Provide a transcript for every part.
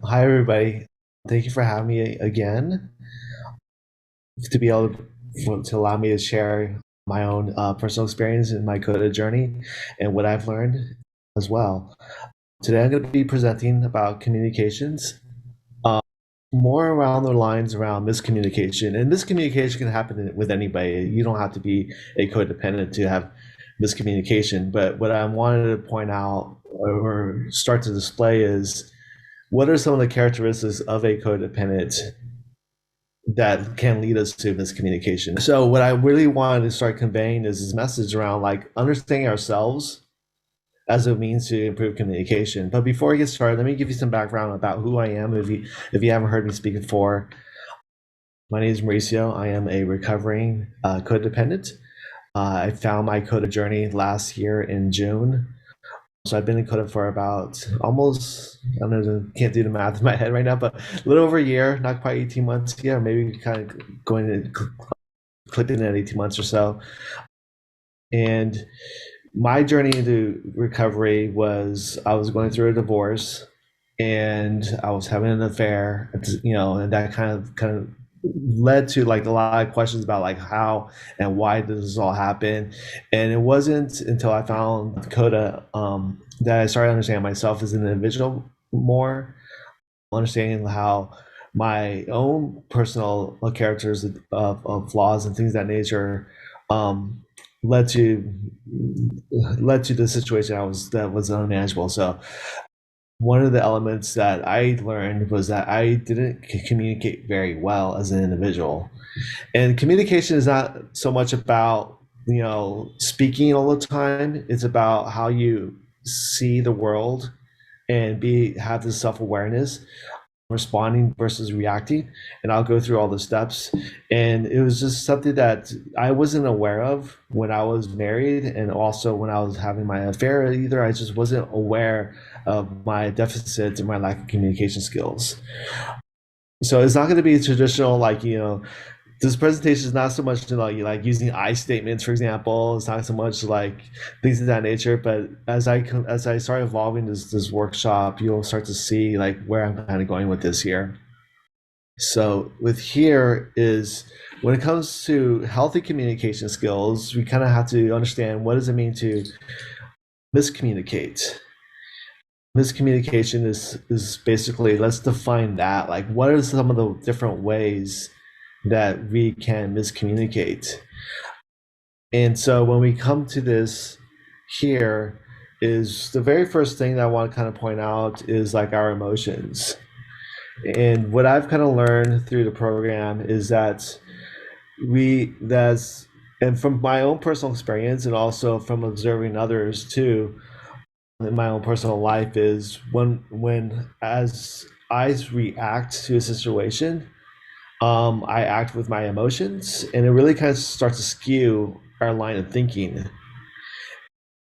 Hi, everybody. Thank you for having me again to be able to allow me to share my own personal experience in my Coda journey and what I've learned as well. Today, I'm going to be presenting about communications, uh, more around the lines around miscommunication. And miscommunication can happen with anybody. You don't have to be a codependent to have miscommunication. But what I wanted to point out or start to display is what are some of the characteristics of a codependent that can lead us to miscommunication. So what I really wanted to start conveying is this message around like understanding ourselves as a means to improve communication. But before I get started, let me give you some background about who I am. If you haven't heard me speak before, my name is Mauricio. I am a recovering codependent. I found my Coda journey last year in June. So I've been in Coda for about almost, I don't know, can't do the math in my head right now, but a little over a year, not quite 18 months. Yeah, maybe kind of going to clipping at 18 months or so. And my journey into recovery was I was going through a divorce and I was having an affair, and that kind of led to like a lot of questions about like how and why does this all happen. And it wasn't until I found Coda that I started understanding myself as an individual more, understanding how my own personal characters of flaws and things of that nature um, led to led to the situation that was unmanageable. So one of the elements that I learned was that I didn't communicate very well as an individual. And communication is not so much about, speaking all the time. It's about how you see the world and be have this self-awareness, responding versus reacting. And I'll go through all the steps. And it was just something that I wasn't aware of when I was married, and also when I was having my affair either. I just wasn't aware of my deficits and my lack of communication skills. So it's not going to be traditional, like, this presentation is not so much like using I statements, for example. It's not so much like things of that nature. But as I start evolving this workshop, you'll start to see like where I'm kind of going with this here. So with here is when it comes to healthy communication skills, we kind of have to understand what does it mean to miscommunicate. Miscommunication is basically, let's define that. Like, what are some of the different ways that we can miscommunicate? And so when we come to this here, is the very first thing that I want to kind of point out is like our emotions. And what I've kind of learned through the program is that that's, and from my own personal experience and also from observing others too, in my own personal life, is when as I react to a situation, I act with my emotions, and it really kind of starts to skew our line of thinking.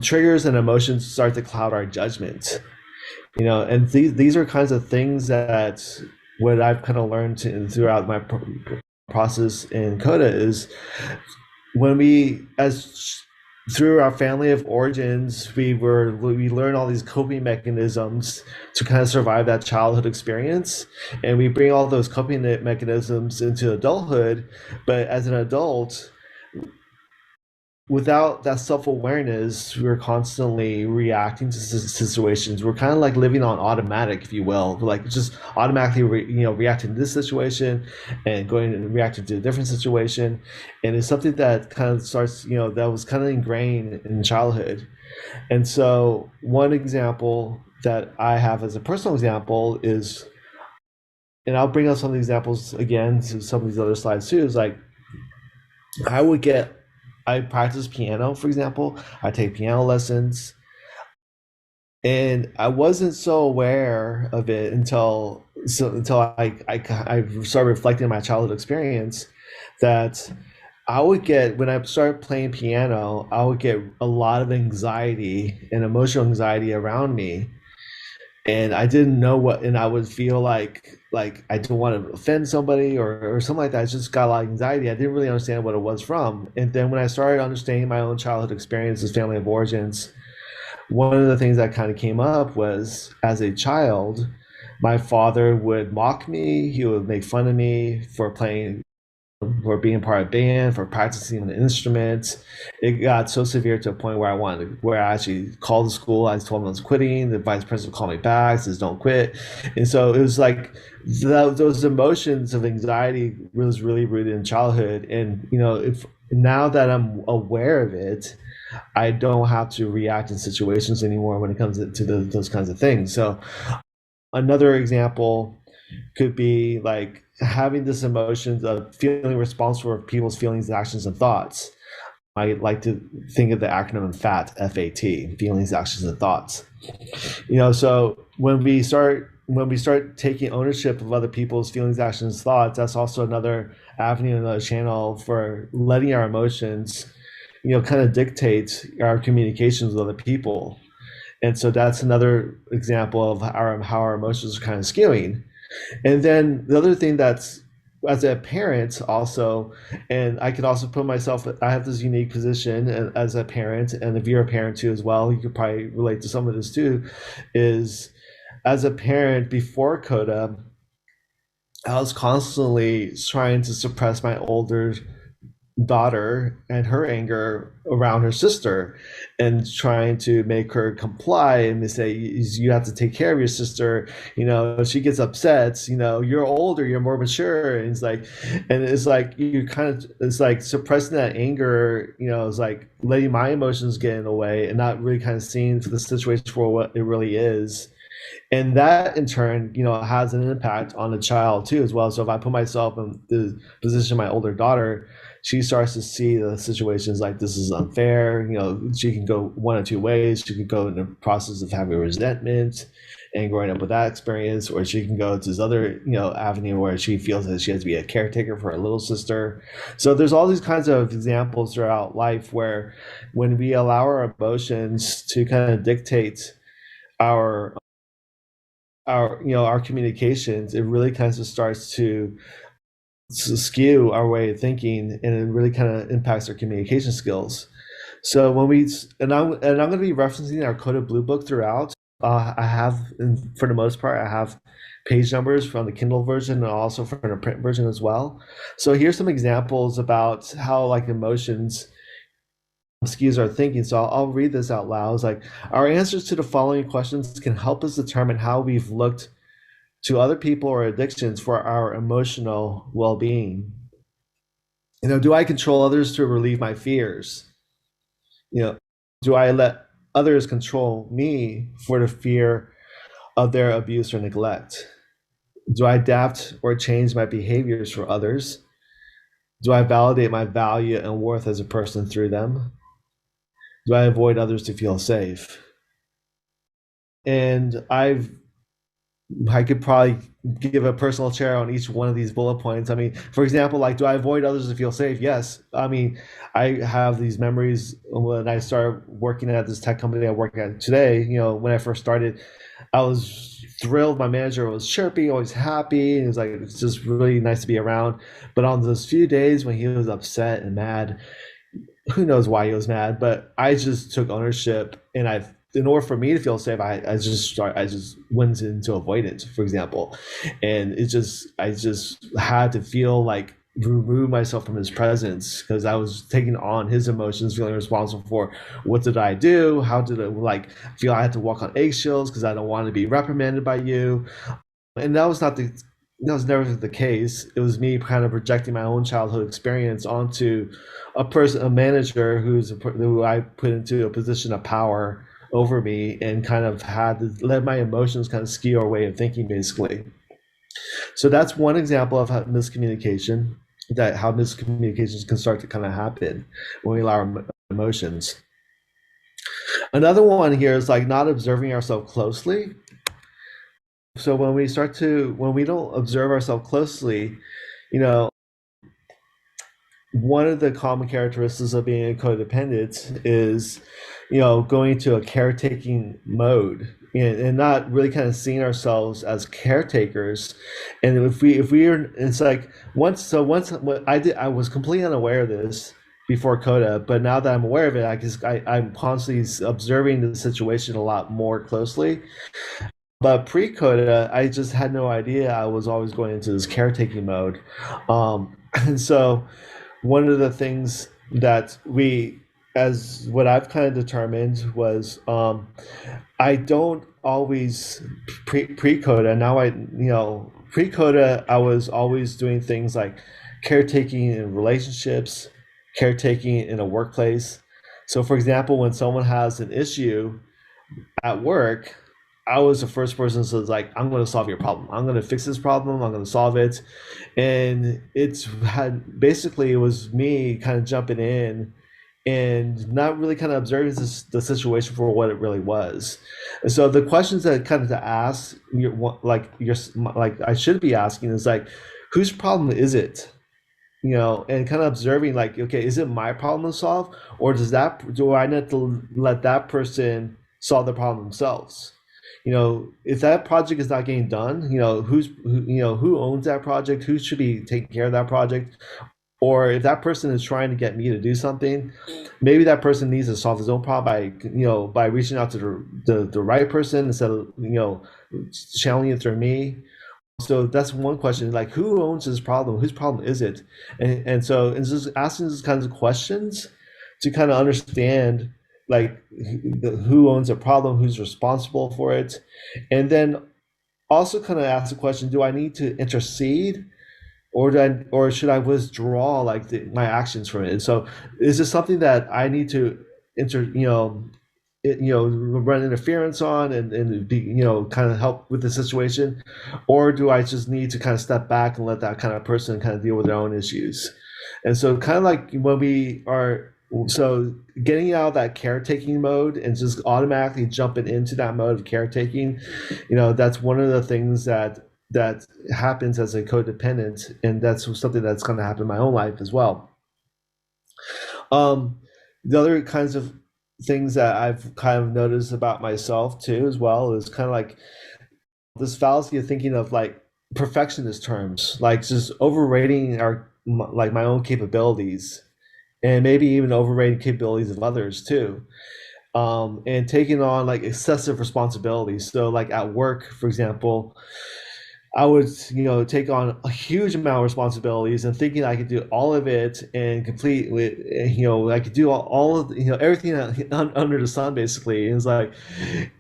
Triggers and emotions start to cloud our judgment, and these are kinds of things that what I've kind of learned throughout my process in Coda is when we as through our family of origins, we learn all these coping mechanisms to kind of survive that childhood experience, and we bring all those coping mechanisms into adulthood. But as an adult, without that self-awareness, we're constantly reacting to situations. We're kind of like living on automatic, if you will. We're like just automatically reacting to this situation and going and reacting to a different situation. And it's something that kind of starts, that was kind of ingrained in childhood. And so one example that I have as a personal example is, and I'll bring up some of the examples again to some of these other slides too, is like I would get I practice piano, for example. I take piano lessons, and I wasn't so aware of it until I started reflecting on my childhood experience, that I would get when I started playing piano, I would get a lot of anxiety and emotional anxiety around me, and I didn't know what, and I would feel like I don't want to offend somebody or something like that. I just got a lot of anxiety. I didn't really understand what it was from. And then when I started understanding my own childhood experiences, family of origins, one of the things that kind of came up was as a child, My father would mock me. He would make fun of me for playing, for being part of a band, for practicing an instrument. It got so severe to a point where where I actually called the school. I told them I was quitting. The vice president called me back, says don't quit. And so it was like those emotions of anxiety was really rooted in childhood. And if now that I'm aware of it, I don't have to react in situations anymore when it comes to those kinds of things. So another example could be like having this emotions of feeling responsible for people's feelings, actions, and thoughts. I like to think of the acronym FAT, FAT, feelings, actions, and thoughts. So when we start taking ownership of other people's feelings, actions, thoughts, that's also another avenue, another channel for letting our emotions, kind of dictate our communications with other people. And so that's another example of how our emotions are kind of skewing. And then the other thing that's, as a parent also, and I could also put myself, I have this unique position as a parent, and if you're a parent too as well, you could probably relate to some of this too, is as a parent before Coda, I was constantly trying to suppress my older daughter and her anger around her sister and trying to make her comply and say you have to take care of your sister. She gets upset, you're older, you're more mature, and it's like you kind of, it's like suppressing that anger. It's like letting my emotions get in the way and not really kind of seeing the situation for what it really is. And that in turn, has an impact on the child too as well. So if I put myself in the position of my older daughter, she starts to see the situations like this is unfair. She can go one or two ways. She could go in the process of having resentment and growing up with that experience, or she can go to this other, avenue where she feels that she has to be a caretaker for her little sister. So there's all these kinds of examples throughout life where when we allow our emotions to kind of dictate our our communications, it really kind of starts to skew our way of thinking, and it really kind of impacts our communication skills. So when we and I'm going to be referencing our Coded Blue book throughout. I have, for the most part, I have page numbers from the Kindle version and also from the print version as well. So here's some examples about how like emotions skews our thinking. So I'll read this out loud. It's like our answers to the following questions can help us determine how we've looked to other people or addictions for our emotional well-being. Do I control others to relieve my fears? You know, do I let others control me for the fear of their abuse or neglect? Do I adapt or change my behaviors for others? Do I validate my value and worth as a person through them? Do I avoid others to feel safe? And I could probably give a personal share on each one of these bullet points. I mean, for example, like, do I avoid others to feel safe? Yes. I mean, I have these memories when I started working at this tech company I work at today. When I first started, I was thrilled. My manager was chirpy, always happy. And it was like, it's just really nice to be around. But on those few days when he was upset and mad, who knows why he was mad, but I just took ownership, and in order for me to feel safe, I just went into avoidance, for example. And I just had to feel like remove myself from his presence because I was taking on his emotions, feeling responsible for what did I do? How did I like feel I had to walk on eggshells because I don't want to be reprimanded by you? And that was never the case. It was me kind of projecting my own childhood experience onto a manager who I put into a position of power over me, and kind of had to let my emotions kind of skew our way of thinking, basically. So that's one example of how miscommunication, that how miscommunications can start to kind of happen when we allow our emotions. Another one here is like not observing ourselves closely. So when we don't observe ourselves closely, you know, one of the common characteristics of being a codependent is, going into a caretaking mode, and not really kind of seeing ourselves as caretakers. And if we are, it's like once what I did, I was completely unaware of this before Coda, but now that I'm aware of it, I'm constantly observing the situation a lot more closely. But pre-Coda, I just had no idea I was always going into this caretaking mode. And so one of the things that as what I've kind of determined was, I don't always pre-Coda. Now pre-Coda, I was always doing things like caretaking in relationships, caretaking in a workplace. So, for example, when someone has an issue at work, I was the first person to like, I'm going to solve your problem. I'm going to fix this problem. I'm going to solve it. And it's had basically, it was me kind of jumping in and not really kind of observing the situation for what it really was. And so the questions that kind of to ask, like I should be asking is like, whose problem is it? And kind of observing like, okay, is it my problem to solve, or do I need to let that person solve the problem themselves? If that project is not getting done, who owns that project, who should be taking care of that project, or if that person is trying to get me to do something, maybe that person needs to solve his own problem by reaching out to the right person instead of channeling it through me. So that's one question, like who owns this problem, whose problem is it? And just asking these kinds of questions to kind of understand like who owns a problem, who's responsible for it, and then also kind of ask the question, do I need to intercede, or should I withdraw like my actions from it? And so is this something that I need to inter you know run interference on, and be kind of help with the situation, or do I just need to kind of step back and let that kind of person kind of deal with their own issues? And so kind of like when we are so getting out of that caretaking mode and just automatically jumping into that mode of caretaking, that's one of the things that happens as a codependent, and that's something that's going to happen in my own life as well. um, the other kinds of things that I've kind of noticed about myself too, as well, is kind of like this fallacy of thinking of like perfectionist terms, like just overrating like my own capabilities, and maybe even overrating capabilities of others too. And taking on like excessive responsibilities. So, like at work, for example, I would, take on a huge amount of responsibilities and thinking I could do all of it and complete with, I could do all of, everything under the sun basically. And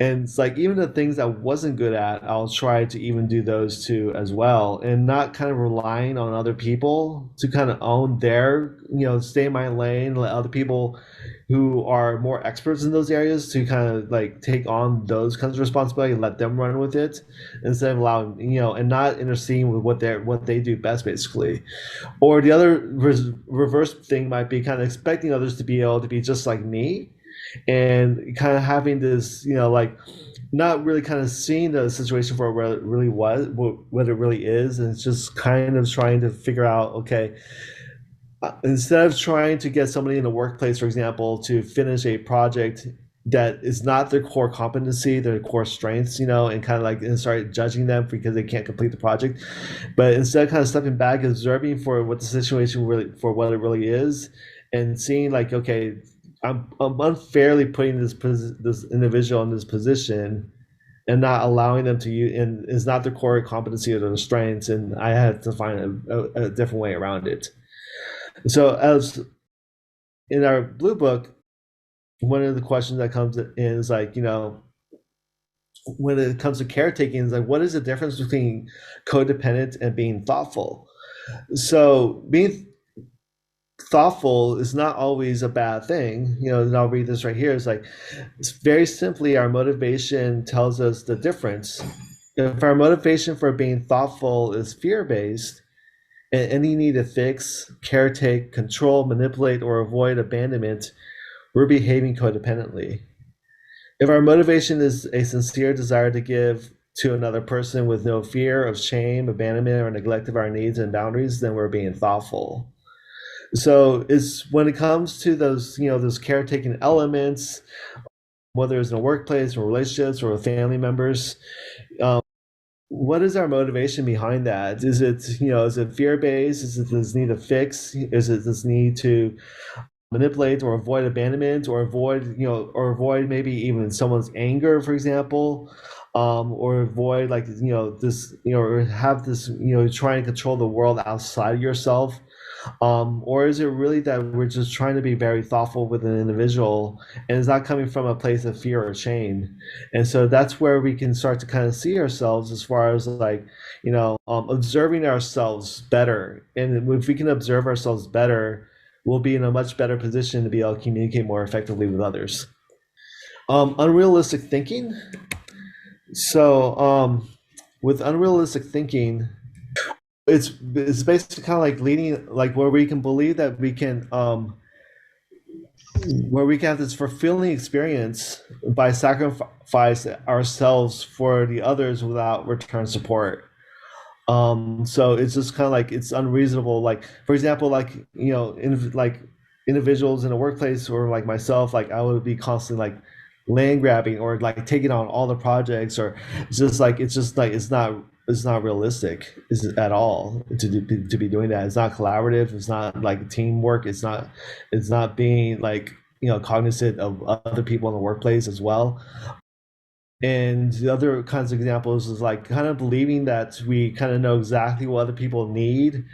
it's like even the things I wasn't good at, I'll try to even do those too as well, and not kind of relying on other people to kind of own stay in my lane, let other people who are more experts in those areas to kind of like take on those kinds of responsibility and let them run with it, instead of allowing, and not interceding with what they do best basically. Or the other reverse thing might be kind of expecting others to be able to be just like me, and kind of having this, like not really kind of seeing the situation for what it really was, what it really is, and it's just kind of trying to figure out, okay, instead of trying to get somebody in the workplace, for example, to finish a project that is not their core competency, their core strengths, and kind of like and start judging them because they can't complete the project, but instead kind of stepping back, observing for what the situation really, for what it really is, and seeing like, okay, I'm unfairly putting this individual in this position and not allowing them to use, and is not their core competency or their strengths, and I had to find a different way around it. So, as in our blue book, one of the questions that comes in is like, when it comes to caretaking, is like, what is the difference between codependent and being thoughtful? So, being thoughtful is not always a bad thing. And I'll read this right here. It's like, it's very simply, our motivation tells us the difference. If our motivation for being thoughtful is fear based, and any need to fix, caretake, control, manipulate, or avoid abandonment, we're behaving codependently. If our motivation is a sincere desire to give to another person with no fear of shame, abandonment, or neglect of our needs and boundaries, then we're being thoughtful. So it's when it comes to those caretaking elements, whether it's in a workplace or relationships or with family members, um, what is our motivation behind that? Is it fear based? Is it this need to fix? Is it this need to manipulate or avoid abandonment, or avoid maybe even someone's anger, for example? or avoid like this or have this trying to control the world outside of yourself, or is it really that we're just trying to be very thoughtful with an individual and it's not coming from a place of fear or shame? And so that's where we can start to kind of see ourselves as far as like, observing ourselves better. And if we can observe ourselves better, we'll be in a much better position to be able to communicate more effectively with others. Unrealistic thinking. So, with unrealistic thinking, it's basically kind of like leading, like where we can believe that we can where we can have this fulfilling experience by sacrifice ourselves for the others without return support. So it's just kind of like it's unreasonable. Like for example, like like individuals in a workplace or like myself, like I would be constantly like land grabbing or like taking on all the projects, or it's just like it's not realistic at all to be doing that. It's not collaborative. It's not like teamwork. It's not being like cognizant of other people in the workplace as well. And the other kinds of examples is like kind of believing that we kind of know exactly what other people need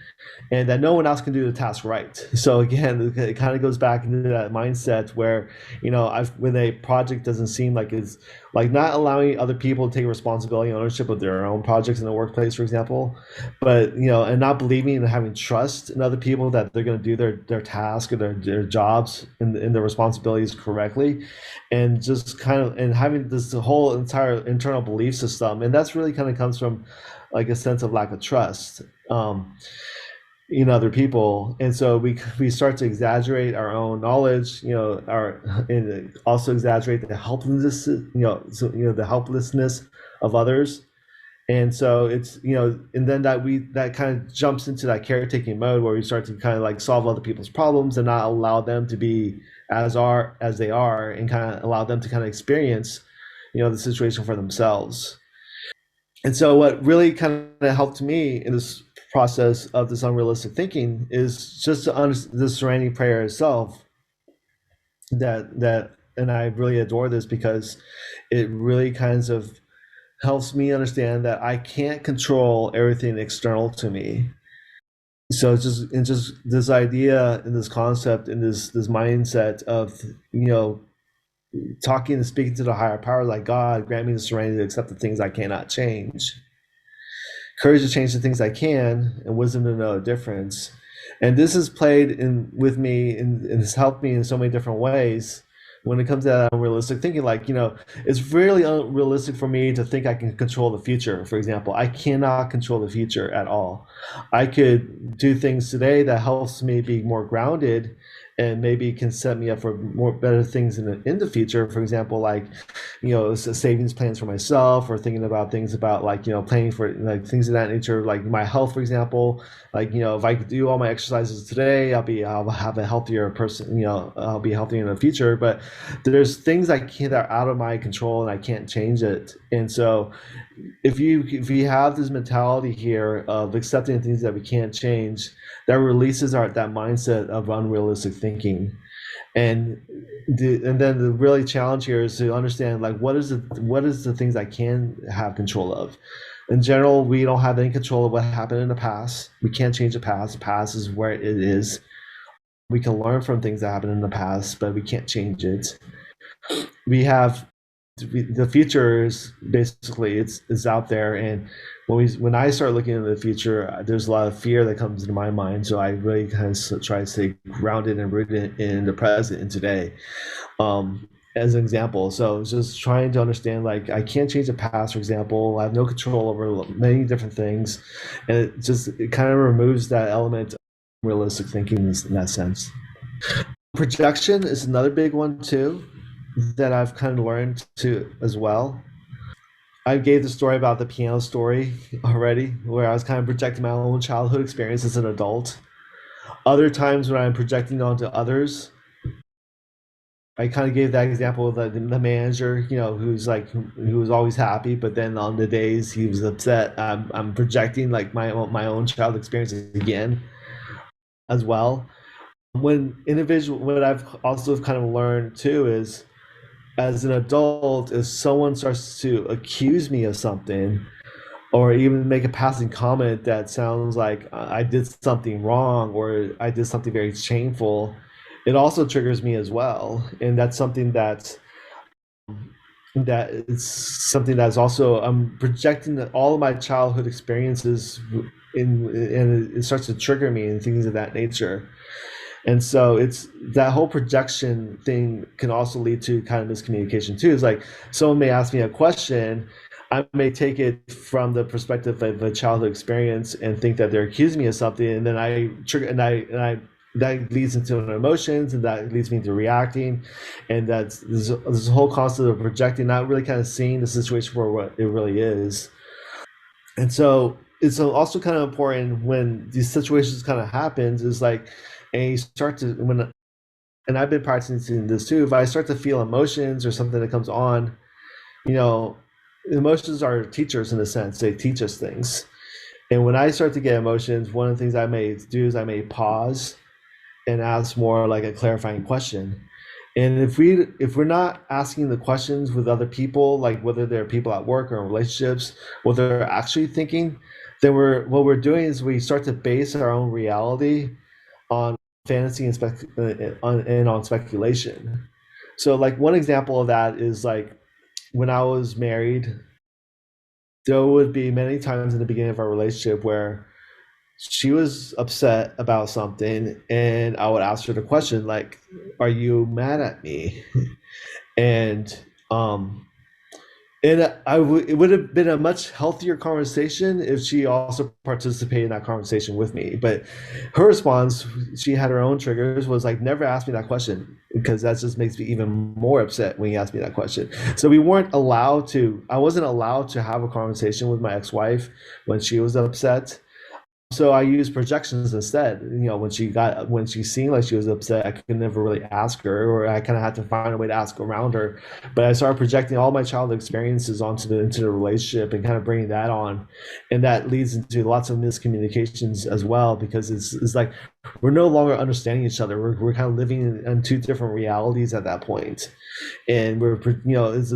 and that no one else can do the task right. So again, it kind of goes back into that mindset where, when a project doesn't seem like it's like not allowing other people to take responsibility and ownership of their own projects in the workplace, for example, but and not believing and having trust in other people that they're going to do their task or their jobs and their responsibilities correctly, and just kind of and having this whole entire internal belief system, and that's really kind of comes from like a sense of lack of trust. In other people, and so we start to exaggerate our own knowledge, our and also exaggerate the helplessness, the helplessness of others. And so it's and then that kind of jumps into that caretaking mode where we start to kind of like solve other people's problems and not allow them to be as they are, and kind of allow them to kind of experience the situation for themselves. And so, what really kind of helped me in this process of this unrealistic thinking is just to the serenity prayer itself. And I really adore this because it really kind of helps me understand that I can't control everything external to me. So it's just this idea and this concept and this mindset of talking and speaking to the higher power, like God, grant me the serenity to accept the things I cannot change, courage to change the things I can, and wisdom to know a difference. And this has played in with me and has helped me in so many different ways when it comes to that unrealistic thinking. Like, it's really unrealistic for me to think I can control the future. For example, I cannot control the future at all. I could do things today that helps me be more grounded and maybe can set me up for more better things in the future. For example, like savings plans for myself, or thinking about things about like planning for like things of that nature, like my health, for example. Like if I could do all my exercises today, I'll have a healthier person. I'll be healthier in the future. But there's things I can't that are out of my control and I can't change it. And so if you have this mentality here of accepting things that we can't change, that releases that mindset of unrealistic thinking. And and then the really challenge here is to understand like what is the things I can have control of. In general, we don't have any control of what happened in the past. We can't change the past. The past is where it is. We can learn from things that happened in the past, but we can't change it. We have the future is basically it's out there, and when I start looking into the future, there's a lot of fear that comes into my mind. So I really kind of try to stay grounded and rooted in the present and today, as an example. So just trying to understand like I can't change the past, for example. I have no control over many different things, and it kind of removes that element of realistic thinking in that sense. Projection is another big one too that I've kind of learned to as well. I gave the story about the piano story already, where I was kind of projecting my own childhood experience as an adult. Other times when I'm projecting onto others, I kind of gave that example of the manager, who's like who was always happy, but then on the days he was upset, I'm projecting like my own child experience again as well. What I've also kind of learned too is as an adult, if someone starts to accuse me of something or even make a passing comment that sounds like I did something wrong or I did something very shameful, it also triggers me as well. And that's something that is something that's also I'm projecting all of my childhood experiences in, and it starts to trigger me and things of that nature. And so it's that whole projection thing can also lead to kind of miscommunication too. It's like someone may ask me a question, I may take it from the perspective of a childhood experience and think that they're accusing me of something, and then I trigger and I that leads into emotions, and that leads me to reacting, and that's this whole concept of projecting, not really kind of seeing the situation for what it really is. And so it's also kind of important when these situations kind of happens is like, and you start to when and I've been practicing this too. If I start to feel emotions or something that comes on, you know, emotions are teachers in a sense. They teach us things. And when I start to get emotions, one of the things I may do is I may pause and ask more like a clarifying question. And if we're not asking the questions with other people, like whether they're people at work or in relationships, what they're actually thinking, then we're doing is we start to base our own reality on fantasy and on speculation. So like one example of that is like when I was married, there would be many times in the beginning of our relationship where she was upset about something and I would ask her the question like, are you mad at me? And um it would have been a much healthier conversation if she also participated in that conversation with me. But her response, she had her own triggers, was like, never ask me that question because that just makes me even more upset when you ask me that question. So I wasn't allowed to have a conversation with my ex-wife when she was upset. So I used projections instead. When she seemed like she was upset, I could never really ask her, or I kind of had to find a way to ask around her. But I started projecting all my childhood experiences into the relationship and kind of bringing that on, and that leads into lots of miscommunications as well because it's like we're no longer understanding each other. We're kind of living in two different realities at that point, and it's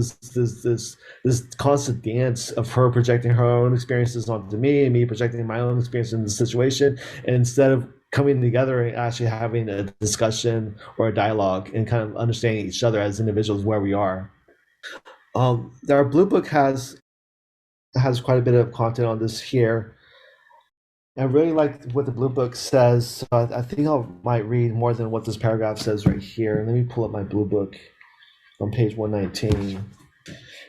this constant dance of her projecting her own experiences onto me and me projecting my own experience in the situation, and instead of coming together and actually having a discussion or a dialogue and kind of understanding each other as individuals where we are. Our blue book has quite a bit of content on this here. I really like what the blue book says, so I think I might read more than what this paragraph says right here. Let me pull up my blue book on page 119.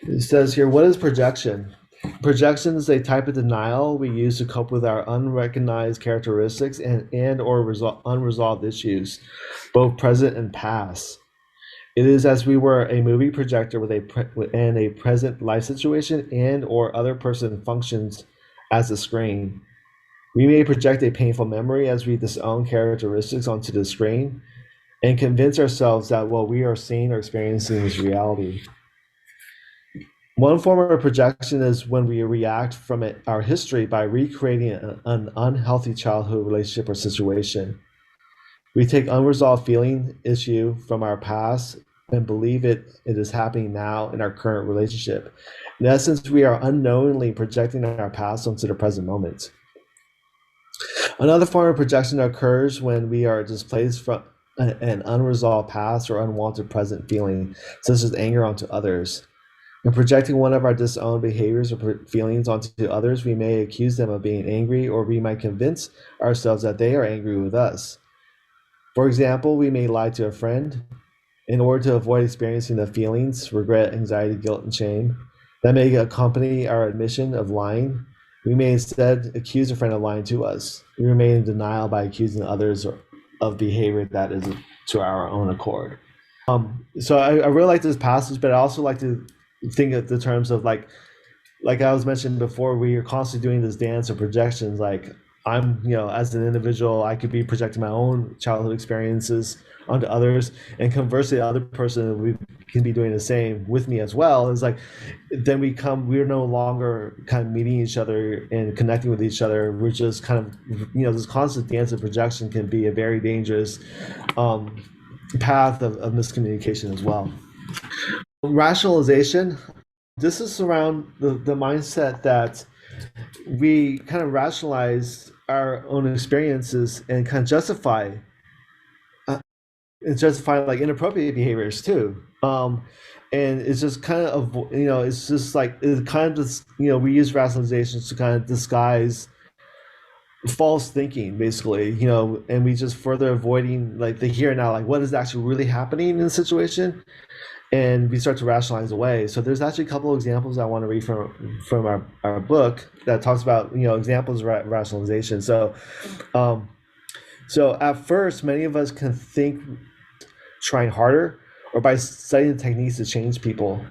It says here, what is projection? Projection is a type of denial we use to cope with our unrecognized characteristics and or unresolved issues, both present and past. It is as we were a movie projector and a present life situation and or other person functions as a screen. We may project a painful memory as we disown characteristics onto the screen and convince ourselves that what we are seeing or experiencing is reality. One form of projection is when we react from our history by recreating an unhealthy childhood relationship or situation. We take unresolved feeling issue from our past and believe it is happening now in our current relationship. In essence, we are unknowingly projecting our past onto the present moment. Another form of projection occurs when we are displaced from an unresolved past or unwanted present feeling, such as anger onto others. In projecting one of our disowned behaviors or feelings onto others, we may accuse them of being angry, or we might convince ourselves that they are angry with us. For example, we may lie to a friend in order to avoid experiencing the feelings, regret, anxiety, guilt, and shame that may accompany our admission of lying. We may instead accuse a friend of lying to us. We remain in denial by accusing others of behavior that is to our own accord. So I really like this passage, but I also like to think of the terms of like I was mentioned before, we are constantly doing this dance of projections. Like as an individual, I could be projecting my own childhood experiences onto others, and conversely, the other person we can be doing the same with me as well. Is like then we're no longer kind of meeting each other and connecting with each other. We're just kind of this constant dance of projection can be a very dangerous path of miscommunication as well. Rationalization. This is around the mindset that we kind of rationalize our own experiences and kind of uh, justify like inappropriate behaviors too. And it's just kind of it's just like it kind of just we use rationalizations to kind of disguise false thinking basically, and we just further avoiding like the here and now, like what is actually really happening in the situation, and we start to rationalize away. So there's actually a couple of examples I want to read from our book that talks about examples of rationalization. Um, so at first, many of us can think trying harder or by studying techniques to change people.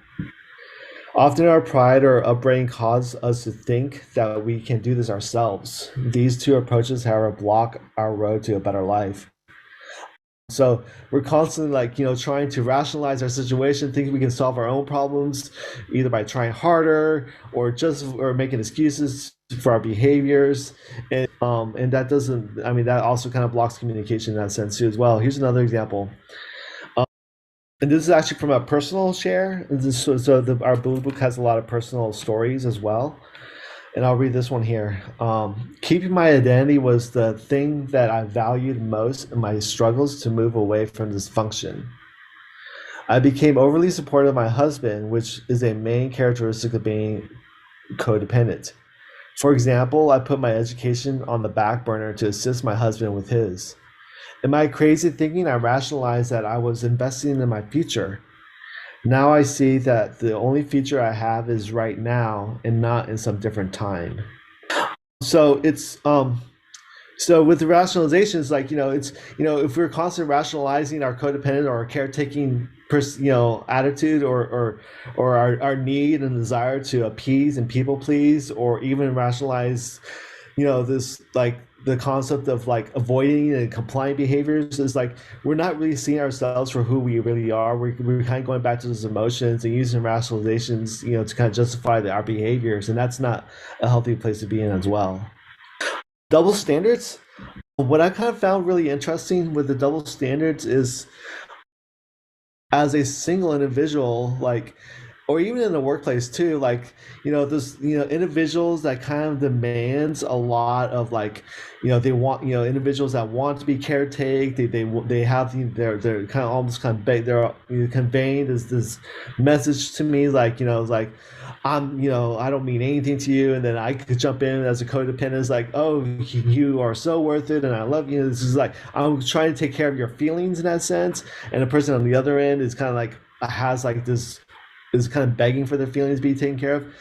Often our pride or upbringing cause us to think that we can do this ourselves. These two approaches, however, block our road to a better life. So we're constantly like, trying to rationalize our situation, thinking we can solve our own problems, either by trying harder or making excuses for our behaviors. And that doesn't, I mean, that also kind of blocks communication in that sense too as well. Here's another example. Um, and this is actually from a personal share. Our blue book has a lot of personal stories as well. And I'll read this one here. Keeping my identity was the thing that I valued most in my struggles to move away from dysfunction. I became overly supportive of my husband, which is a main characteristic of being codependent. For example, I put my education on the back burner to assist my husband with his. In my crazy thinking, I rationalized that I was investing in my future. Now I see that the only future I have is right now and not in some different time. So so with the rationalizations, like it's if we're constantly rationalizing our codependent or our caretaking attitude or our need and desire to appease and people please, or even rationalize this like the concept of like avoiding and compliant behaviors, is like we're not really seeing ourselves for who we really are. We're kind of going back to those emotions and using rationalizations to kind of justify our behaviors, and that's not a healthy place to be in as well. Double standards. What I kind of found really interesting with the double standards is, as a single individual, like, or even in the workplace too, like there's individuals that kind of demands a lot of, like, they want individuals that want to be caretake. They have they're kind of almost kind of they're conveying this message to me, like like I don't mean anything to you, and then I could jump in as a codependent, is like, oh, you are so worth it and I love you. This is like, I'm trying to take care of your feelings in that sense, and the person on the other end is kind of like has like this is kind of begging for their feelings to be taken care of.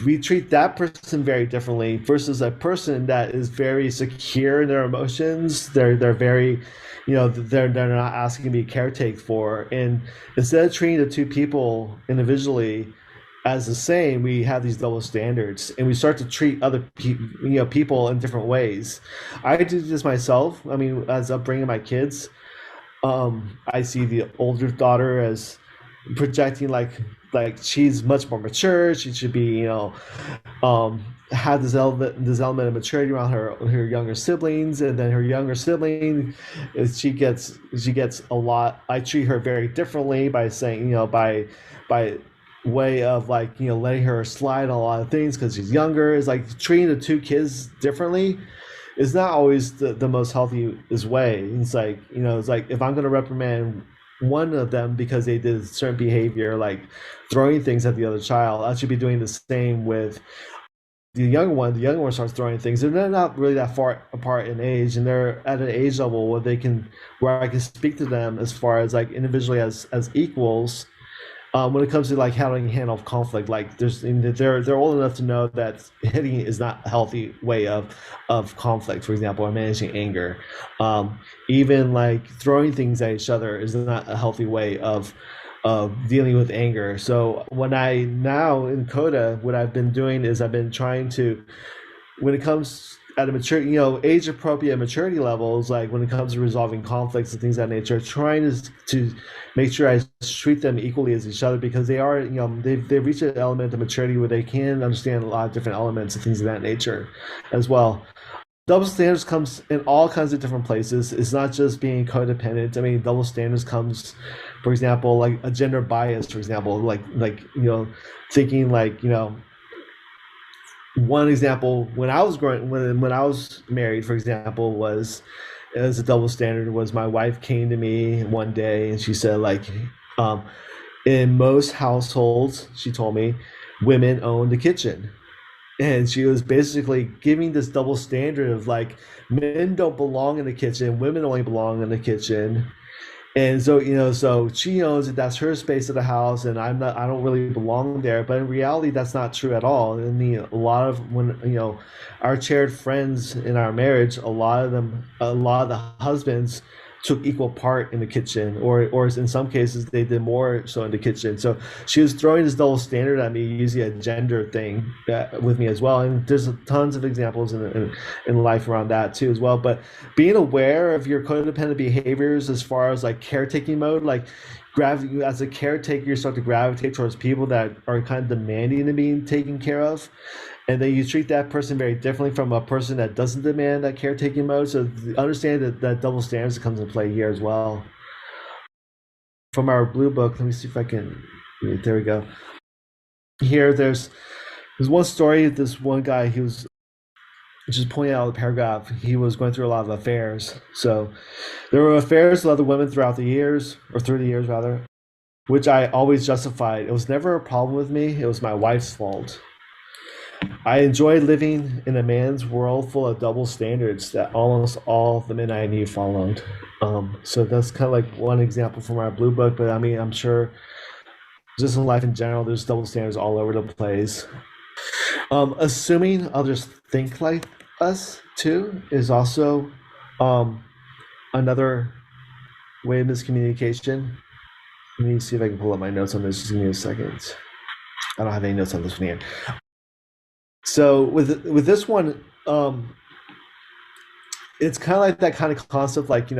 We treat that person very differently versus a person that is very secure in their emotions. They're very, they're not asking to be caretaked for. And instead of treating the two people individually as the same, we have these double standards, and we start to treat people in different ways. I do this myself. I mean, as upbringing my kids, I see the older daughter as projecting like she's much more mature. She should be, have this element of maturity around her younger siblings, and then her younger sibling, she gets a lot. I treat her very differently by saying, by way of, like, letting her slide on a lot of things because she's younger. Is like treating the two kids differently is not always the most healthiest way. It's like if I'm going to reprimand one of them because they did certain behavior, like throwing things at the other child, I should be doing the same with the younger one. The younger one starts throwing things, and they're not really that far apart in age, and they're at an age level where I can speak to them as far as like individually as equals. When it comes to like how to handle conflict, like they're old enough to know that hitting is not a healthy way of conflict, for example, or managing anger. Even like throwing things at each other is not a healthy way of dealing with anger. So when I now in Coda, what I've been doing is I've been trying to, when it comes at a mature, age appropriate maturity levels, like when it comes to resolving conflicts and things of that nature, trying to make sure I treat them equally as each other, because they are, they've reached an element of maturity where they can understand a lot of different elements and things of that nature as well. double standards comes in all kinds of different places. It's not just being codependent. I mean, double standards comes, for example, like a gender bias, for example, like thinking like one example when I was growing when I was married, for example, was as a double standard was my wife came to me one day and she said like, um, in most households, she told me, women own the kitchen. And she was basically giving this double standard of like men don't belong in the kitchen, women only belong in the kitchen. And so, so she knows that that's her space of the house, and I don't really belong there. But in reality, that's not true at all. I mean, a lot of when, our shared friends in our marriage, a lot of the husbands took equal part in the kitchen, or in some cases, they did more so in the kitchen. So she was throwing this double standard at me using a gender thing with me as well. And there's tons of examples in life around that too as well. But being aware of your codependent behaviors as far as like caretaking mode, like as a caretaker, you start to gravitate towards people that are kind of demanding and being taken care of, and then you treat that person very differently from a person that doesn't demand that caretaking mode. So understand that double standards comes into play here as well. From our blue book, let me see if I can. There we go. Here, there's one story. This one guy, he was just pointing out the paragraph. He was going through a lot of affairs. So there were affairs with other women throughout the years, or through the years rather, which I always justified. It was never a problem with me. It was my wife's fault. I enjoy living in a man's world full of double standards that almost all the men I knew followed. So that's kind of like one example from our blue book. But I mean, I'm sure just in life in general, there's double standards all over the place. Assuming others think like us too is also um, another way of miscommunication. Let me see if I can pull up my notes on this. Just give me a second. I don't have any notes on this one here. So with this one, it's kind of like that kind of concept, like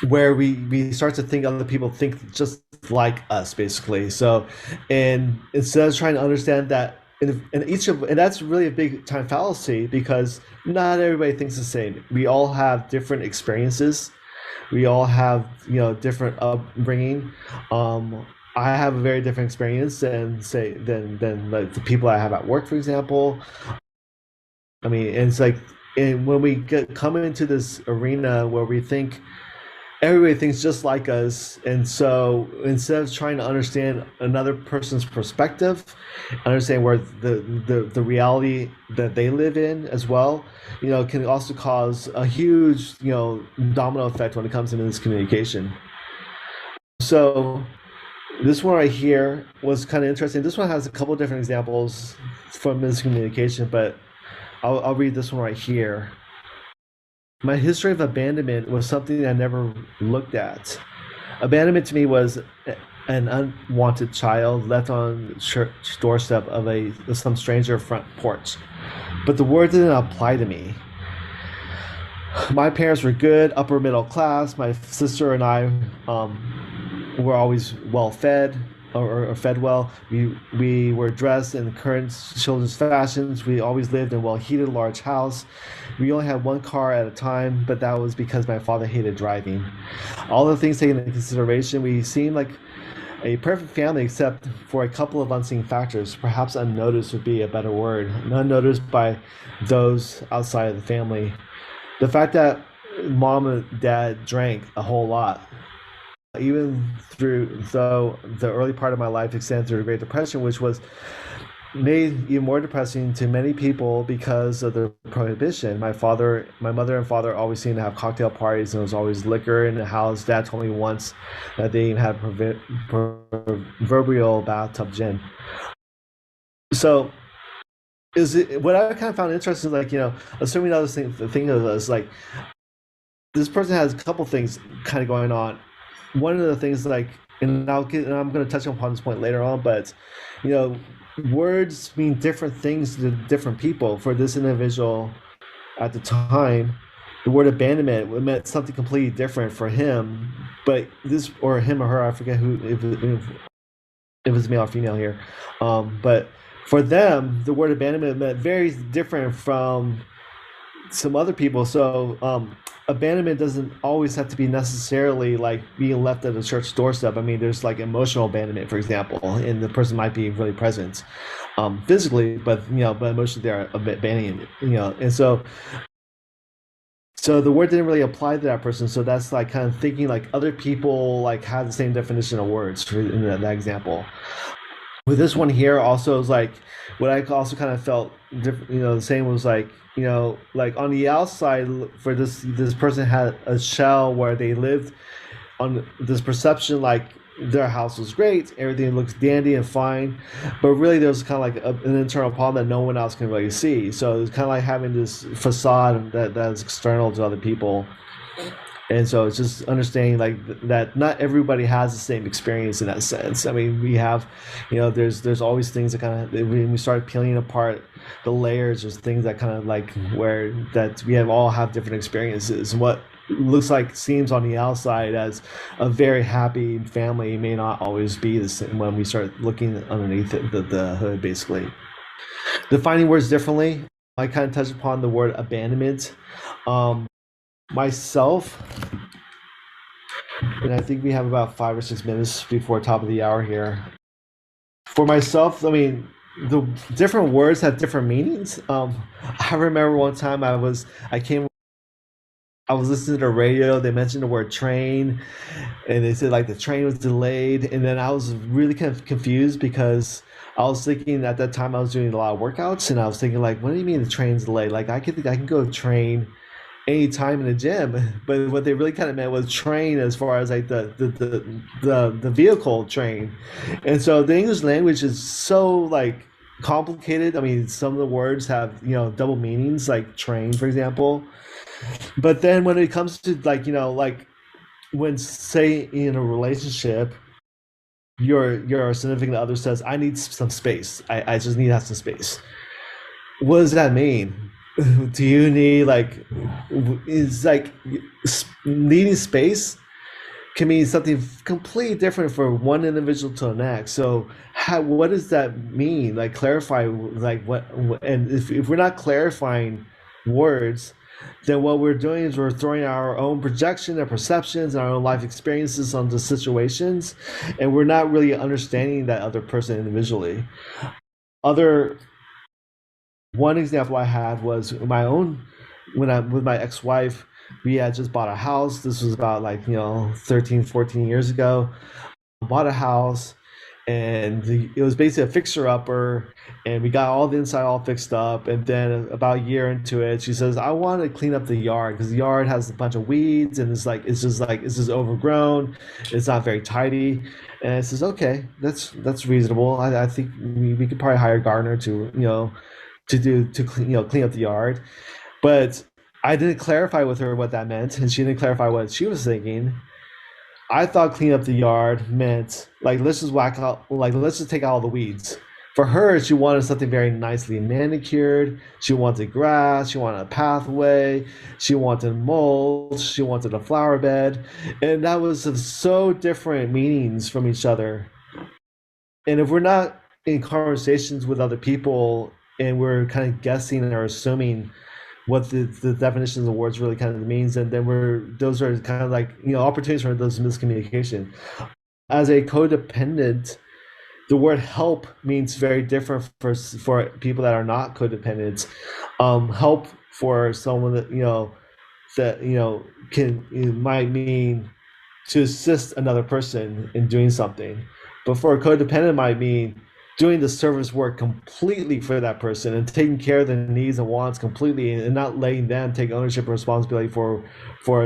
where we start to think other people think just like us, basically. So, and instead of trying to understand that, and that's really a big time fallacy because not everybody thinks the same. We all have different experiences. We all have different upbringing. I have a very different experience than like the people I have at work, for example. I mean, and it's like, and when we come into this arena where we think everybody thinks just like us, and so instead of trying to understand another person's perspective, understand where the reality that they live in as well, can also cause a huge domino effect when it comes to this communication. So this one right here was kind of interesting. This one has a couple of different examples from miscommunication, but I'll read this one right here. My history of abandonment was something I never looked at. Abandonment to me was an unwanted child left on church doorstep of some stranger front porch. But the word didn't apply to me. My parents were good, upper middle class. My sister and I were always well fed, or fed well. We were dressed in current children's fashions. We always lived in a well-heated large house. We only had one car at a time, but that was because my father hated driving. All the things taken into consideration, we seemed like a perfect family except for a couple of unseen factors. Perhaps unnoticed would be a better word. Unnoticed by those outside of the family. The fact that mom and dad drank a whole lot, even through though the early part of my life extended through the Great Depression, which was made even more depressing to many people because of the prohibition. My mother and father always seemed to have cocktail parties, and there was always liquor in the house. Dad told me once that they even had proverbial bathtub gin. So is it what I kind of found interesting, like assuming other things, the thing of this, like this person has a couple things kind of going on. One of the things, like, and I'm going to touch upon this point later on, but you know, words mean different things to different people. For this individual at the time, the word abandonment meant something completely different for him. But this, or him or her, I forget who, if it's male or female here. But for them, the word abandonment meant very different from some other people. So abandonment doesn't always have to be necessarily like being left at a church doorstep. I mean, there's like emotional abandonment, for example, and the person might be really present physically, but but emotionally they're abandoning it. And so the word didn't really apply to that person. So that's like kind of thinking like other people like have the same definition of words in that example. With this one here also is like what I also kind of felt different, the same was like like on the outside for this person had a shell where they lived on this perception like their house was great, everything looks dandy and fine, but really there was kind of like an internal problem that no one else can really see. So it's kind of like having this facade that's external to other people. And so it's just understanding like that not everybody has the same experience in that sense. I mean, we have, there's always things that kind of when we start peeling apart the layers, there's things that kind of like where that we have all have different experiences. And what looks like seems on the outside as a very happy family may not always be the same when we start looking underneath the hood, basically. Defining words differently. I kind of touched upon the word abandonment. Myself, and I think we have about 5 or 6 minutes before top of the hour here. For myself, I mean, the different words have different meanings. I remember one time I was listening to the radio. They mentioned the word train, and they said like the train was delayed, and then I was really kind of confused because I was thinking at that time I was doing a lot of workouts, and I was thinking like, what do you mean the train's delayed? Like I can go train any time in the gym, but what they really kind of meant was train as far as like the vehicle train. And so the English language is so like complicated. I mean, some of the words have double meanings, like train, for example. But then when it comes to like like when say in a relationship, your significant other says, "I need some space. I just need to have some space." What does that mean? Do you need like is like needing space can mean something completely different for one individual to the next. So what does that mean? Like clarify like and if we're not clarifying words, then what we're doing is we're throwing our own projection and perceptions and our own life experiences onto situations, and we're not really understanding that other person individually. Other One example I had was my own when I with my ex-wife. We had just bought a house. This was about like 13, 14 years ago. Bought a house, and it was basically a fixer upper, and we got all the inside all fixed up. And then about a year into it, she says, "I want to clean up the yard because the yard has a bunch of weeds, and it's just overgrown. It's not very tidy." And I says, "Okay, that's reasonable. I think we could probably hire a gardener to clean up the yard." But I didn't clarify with her what that meant, and she didn't clarify what she was thinking. I thought clean up the yard meant like let's just whack out, like let's just take out all the weeds. For her, she wanted something very nicely manicured. She wanted grass. She wanted a pathway. She wanted mulch. She wanted a flower bed, and that was so different meanings from each other. And if we're not in conversations with other people and we're kind of guessing or assuming what the definitions of words really kind of means, and then those are kind of like opportunities for those miscommunication. As a codependent, the word help means very different for people that are not codependent. Help for someone that can it might mean to assist another person in doing something, but for a codependent might mean doing the service work completely for that person and taking care of their needs and wants completely, and not letting them take ownership and responsibility for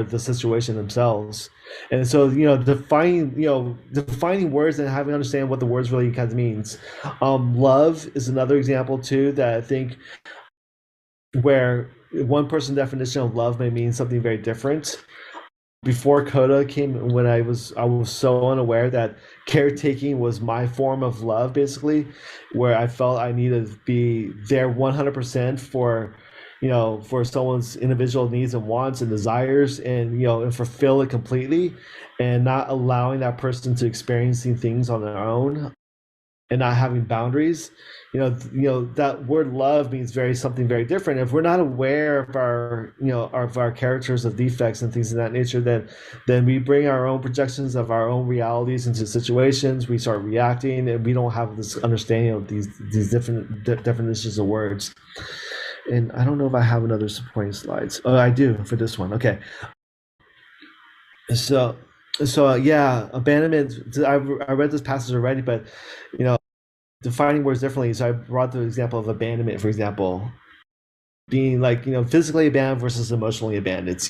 the situation themselves. And so defining words and having to understand what the words really kind of means. Love is another example too that I think where one person definition of love may mean something very different. Before Coda came, when I was so unaware that caretaking was my form of love, basically, where I felt I needed to be there 100% for someone's individual needs and wants and desires, and and fulfill it completely, and not allowing that person to experiencing things on their own. and not having boundaries, that word love means something very different. If we're not aware of our characters of defects and things of that nature, then we bring our own projections of our own realities into situations. We start reacting, and we don't have this understanding of these different definitions of words. And I don't know if I have another supporting slides. Oh, I do for this one. Okay. So, yeah, abandonment. I read this passage already, but defining words differently. So I brought the example of abandonment, for example, being like physically abandoned versus emotionally abandoned.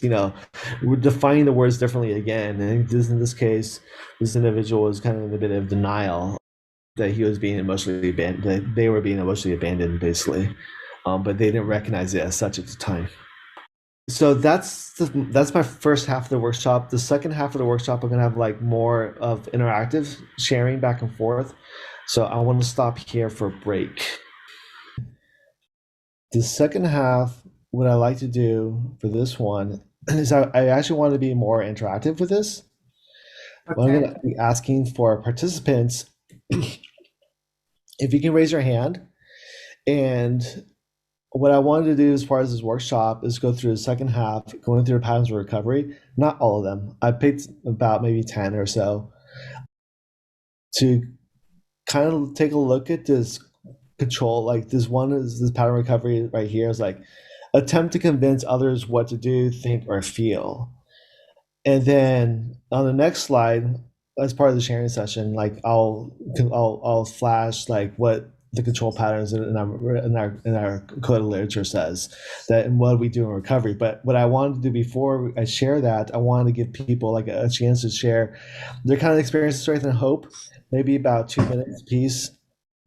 We're defining the words differently again. And in this case, this individual was kind of in a bit of denial that he was being emotionally abandoned. That they were being emotionally abandoned, basically, but they didn't recognize it as such at the time. So that's my first half of the workshop. The second half of the workshop, I'm gonna have like more of interactive sharing back and forth. So I want to stop here for a break. The second half, what I like to do for this one is I actually want to be more interactive with this. Okay. I'm going to be asking for participants if you can raise your hand. And what I wanted to do as far as this workshop is go through the second half, going through the patterns of recovery. Not all of them. I picked about maybe 10 or so to kind of take a look at this control. Like this one is this pattern recovery right here is like attempt to convince others what to do, think, or feel. And then on the next slide, as part of the sharing session, like I'll flash like what the control patterns in our Coda literature says that and what we do in recovery. But what I wanted to do before I share that, I wanted to give people like a chance to share their kind of experience, strength, and hope, maybe about 2 minutes apiece,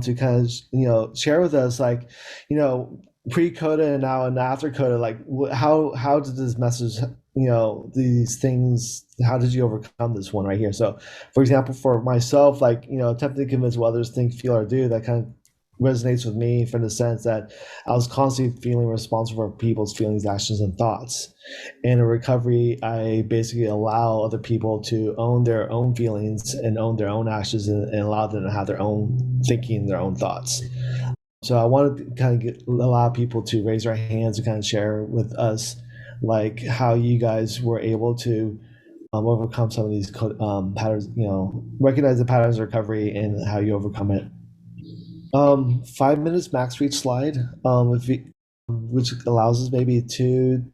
to kind of share with us like pre-Coda and now and after Coda, like how did this message, these things, how did you overcome this one right here? So for example, for myself, like attempting to convince what others think, feel, or do, that kind of resonates with me from the sense that I was constantly feeling responsible for people's feelings, actions, and thoughts. And in recovery, I basically allow other people to own their own feelings and own their own actions, and allow them to have their own thinking, their own thoughts. So I wanted to kind of allow people to raise their hands and kind of share with us like how you guys were able to overcome some of these patterns, recognize the patterns of recovery and how you overcome it. 5 minutes max for each slide, which allows us maybe two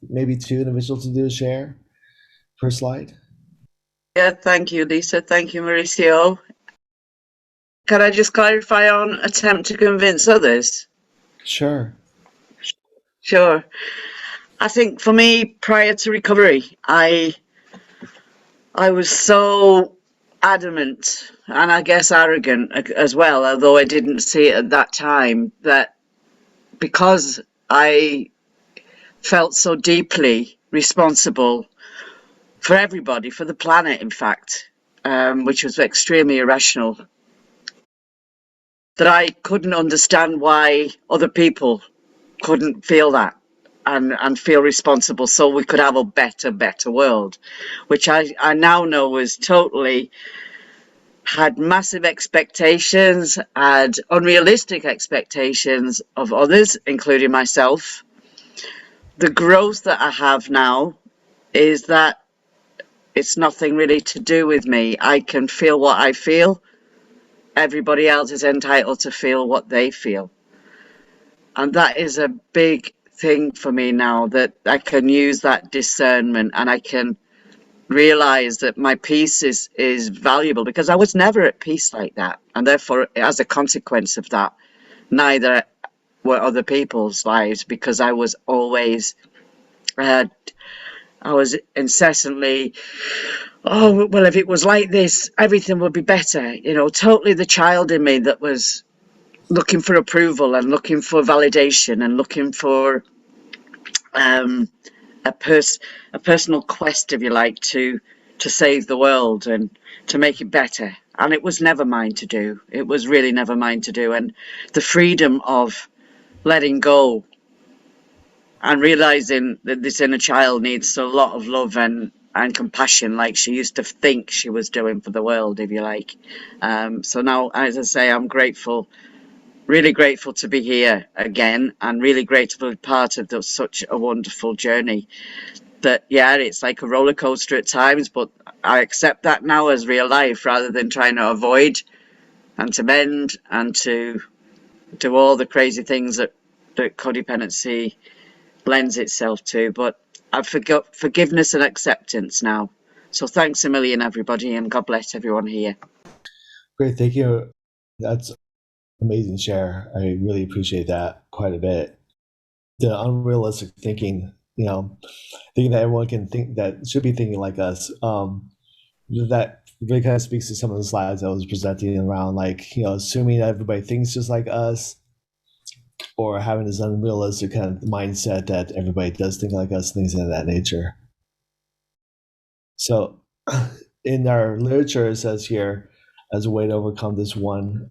individuals to do a share per slide. Yeah, thank you, Lisa. Thank you, Mauricio. Can I just clarify on attempt to convince others? Sure. Sure. I think for me, prior to recovery, I was so adamant and I guess arrogant as well, although I didn't see it at that time, that because I felt so deeply responsible for everybody, for the planet, in fact, which was extremely irrational, that I couldn't understand why other people couldn't feel that and feel responsible so we could have a better world, which I now know was totally had massive expectations, had unrealistic expectations of others, including myself. The growth that I have now is that it's nothing really to do with me. I can feel what I feel. Everybody else is entitled to feel what they feel. And that is a big thing for me now, that I can use that discernment and I can realize that my peace is valuable, because I was never at peace like that. And therefore, as a consequence of that, neither were other people's lives, because I was always, I was incessantly, oh, well, if it was like this, everything would be better. Totally the child in me that was looking for approval and looking for validation and looking for a personal quest, if you like, to save the world and to make it better. And it was never mine to do. It was really never mine to do. And the freedom of letting go and realizing that this inner child needs a lot of love and and compassion like she used to think she was doing for the world, if you like. So now, as I say, I'm grateful, really grateful to be here again, and really grateful to be part of such a wonderful journey. That, yeah, it's like a roller coaster at times, but I accept that now as real life rather than trying to avoid and to mend and to do all the crazy things that codependency lends itself to. But I've forgot forgiveness and acceptance now. So thanks a million, everybody, and God bless everyone here. Great, thank you. That's amazing share. I really appreciate that quite a bit. The unrealistic thinking, thinking that everyone can think that should be thinking like us. That really kind of speaks to some of the slides I was presenting around, like, assuming that everybody thinks just like us, or having this unrealistic kind of mindset that everybody does think like us, things of that nature. So, in our literature, it says here, as a way to overcome this one,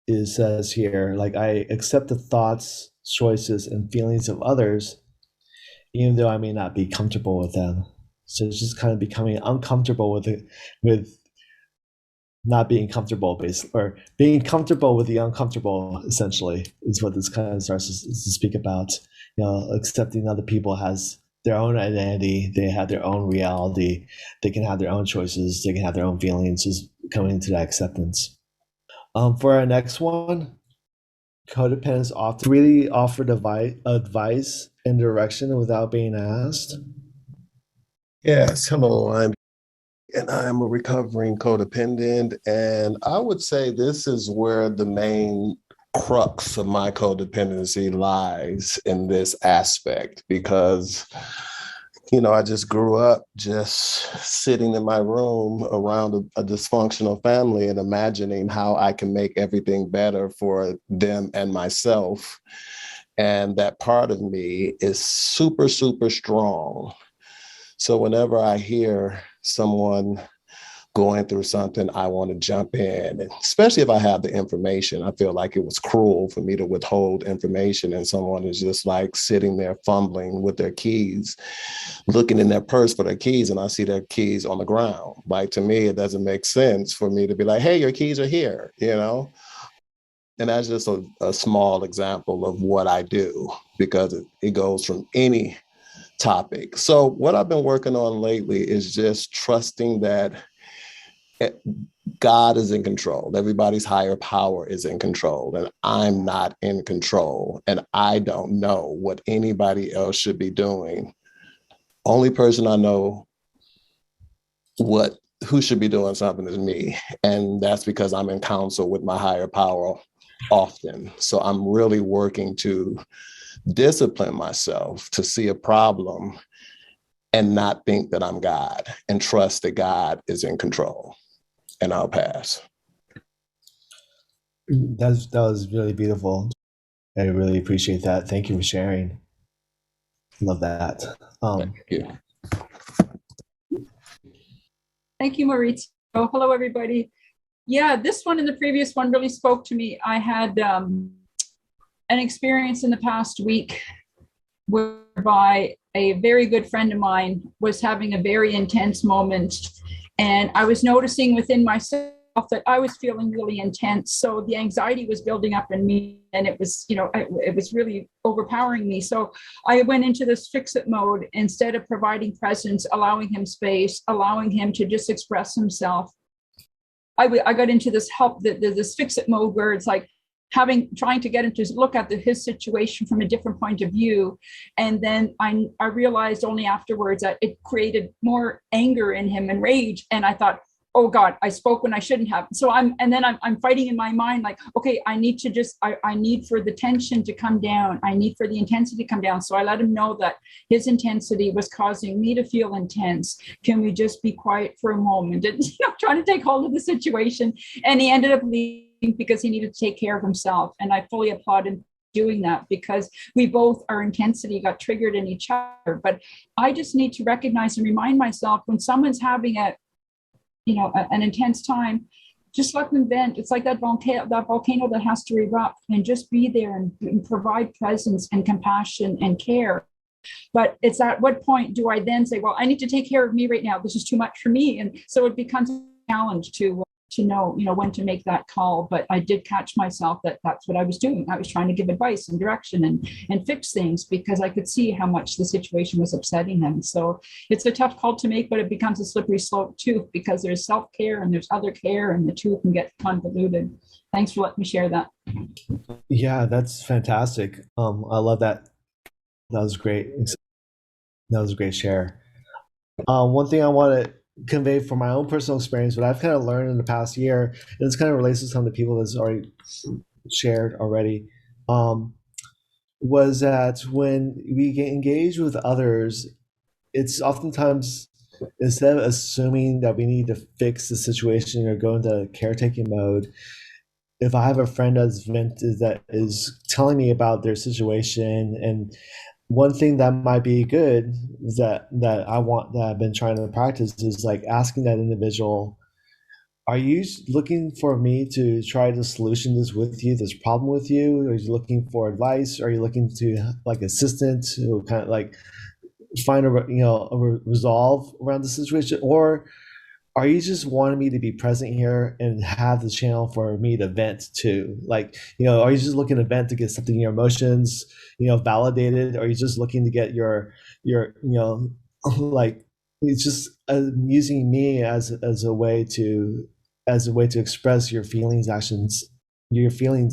it says here, like, I accept the thoughts, choices, and feelings of others, even though I may not be comfortable with them. So it's just kind of becoming uncomfortable with it, with not being comfortable, basically, or being comfortable with the uncomfortable. Essentially, is what this kind of starts to speak about. Accepting other people has their own identity, they have their own reality, they can have their own choices, they can have their own feelings. Just coming into that acceptance. For our next one, codependents often really offer advice and direction without being asked. Yes, hello. I'm a recovering codependent, and I would say this is where the main crux of my codependency lies in this aspect, because I just grew up just sitting in my room around a dysfunctional family and imagining how I can make everything better for them and myself. And that part of me is super, super strong. So whenever I hear someone going through something, I want to jump in, and especially if I have the information. I feel like it was cruel for me to withhold information, and someone is just like sitting there fumbling with their keys, looking in their purse for their keys, and I see their keys on the ground. Like, to me, it doesn't make sense for me to be like, hey, your keys are here, And that's just a small example of what I do, because it goes from any topic. So what I've been working on lately is just trusting that God is in control. Everybody's higher power is in control, and I'm not in control. And I don't know what anybody else should be doing. Only person I know who should be doing something is me. And that's because I'm in counsel with my higher power often. So I'm really working to discipline myself to see a problem and not think that I'm God, and trust that God is in control. And I'll pass. That was really beautiful. I really appreciate that. Thank you for sharing. Love that. Thank you. Thank you, Maurizio. Hello, everybody. Yeah, this one and the previous one really spoke to me. I had an experience in the past week whereby a very good friend of mine was having a very intense moment. And I was noticing within myself that I was feeling really intense. So the anxiety was building up in me, and it was, it was really overpowering me. So I went into this fix-it mode instead of providing presence, allowing him space, allowing him to just express himself. I got into this this fix-it mode where it's like trying to get him to look at his situation from a different point of view. And then I realized only afterwards that it created more anger in him and rage. And I thought, oh God, I spoke when I shouldn't have. So I'm fighting in my mind, like, okay, I need for the tension to come down. I need for the intensity to come down. So I let him know that his intensity was causing me to feel intense. Can we just be quiet for a moment? And trying to take hold of the situation. And he ended up leaving because he needed to take care of himself. And I fully applaud him doing that, because our intensity got triggered in each other. But I just need to recognize and remind myself, when someone's having an intense time, just let them vent. It's like that volcano that has to erupt, and just be there and provide presence and compassion and care. But it's at what point do I then say, well, I need to take care of me right now. This is too much for me. And so it becomes a challenge to know, when to make that call. But I did catch myself that that's what I was doing. I was trying to give advice and direction and fix things because I could see how much the situation was upsetting him. So it's a tough call to make, but it becomes a slippery slope too, because there's self-care and there's other care and the two can get convoluted. Thanks for letting me share that. Yeah, that's fantastic. I love that. That was great. That was a great share. One thing I want to convey from my own personal experience, what I've kind of learned in the past year, and this kind of relates to some of the people that's already shared already, was that when we get engaged with others, it's oftentimes instead of assuming that we need to fix the situation or go into caretaking mode, if I have a friend that is telling me about their situation, and one thing that might be good that I want that I've been trying to practice is like asking that individual, are you looking for me to try to solution this problem with you? Are you looking for advice? Are you looking to like assistance to kind of like find a resolve around the situation, or are you just wanting me to be present here and have the channel for me to vent to? Like, are you just looking to vent to get something in your emotions, validated? Or are you just looking to get like, it's just using me as a way to express your feelings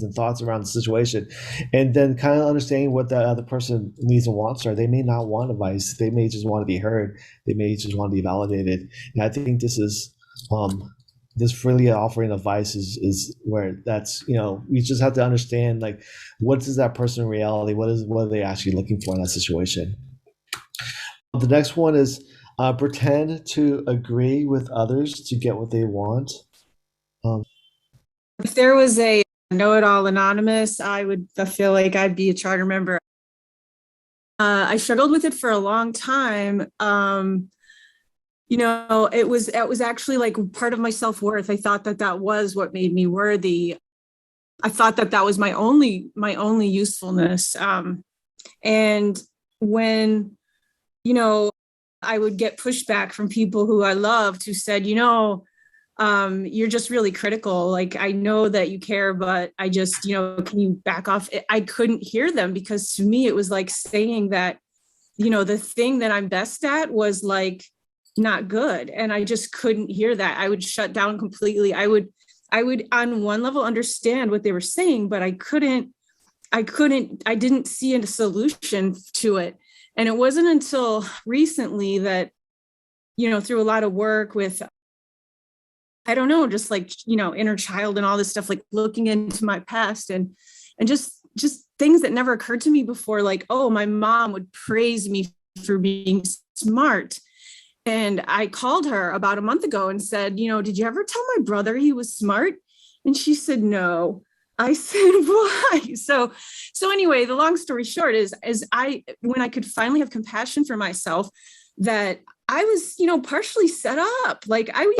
and thoughts around the situation, and then kind of understanding what that other person needs and wants are. They may not want advice. They may just want to be heard. They may just want to be validated. And I think this freely offering advice is where that's, we just have to understand, like, what is that person in reality? What are they actually looking for in that situation? The next one is pretend to agree with others to get what they want. If there was a know-it-all anonymous, I feel like I'd be a charter member. I struggled with it for a long time. It was actually like part of my self-worth. I thought that was what made me worthy. I thought that was my only usefulness. And when, I would get pushback from people who I loved who said, you're just really critical. Like, I know that you care, but I just, can you back off? I couldn't hear them because to me, it was like saying that, the thing that I'm best at was like not good. And I just couldn't hear that. I would shut down completely. I would on one level understand what they were saying, but I didn't see a solution to it. And it wasn't until recently that, through a lot of work with, I don't know, just like, inner child and all this stuff, like looking into my past and just things that never occurred to me before, like, oh, my mom would praise me for being smart. And I called her about a month ago and said, did you ever tell my brother he was smart? And she said, no. I said, why? So anyway, the long story short is when I could finally have compassion for myself, that I was, partially set up. Like I'm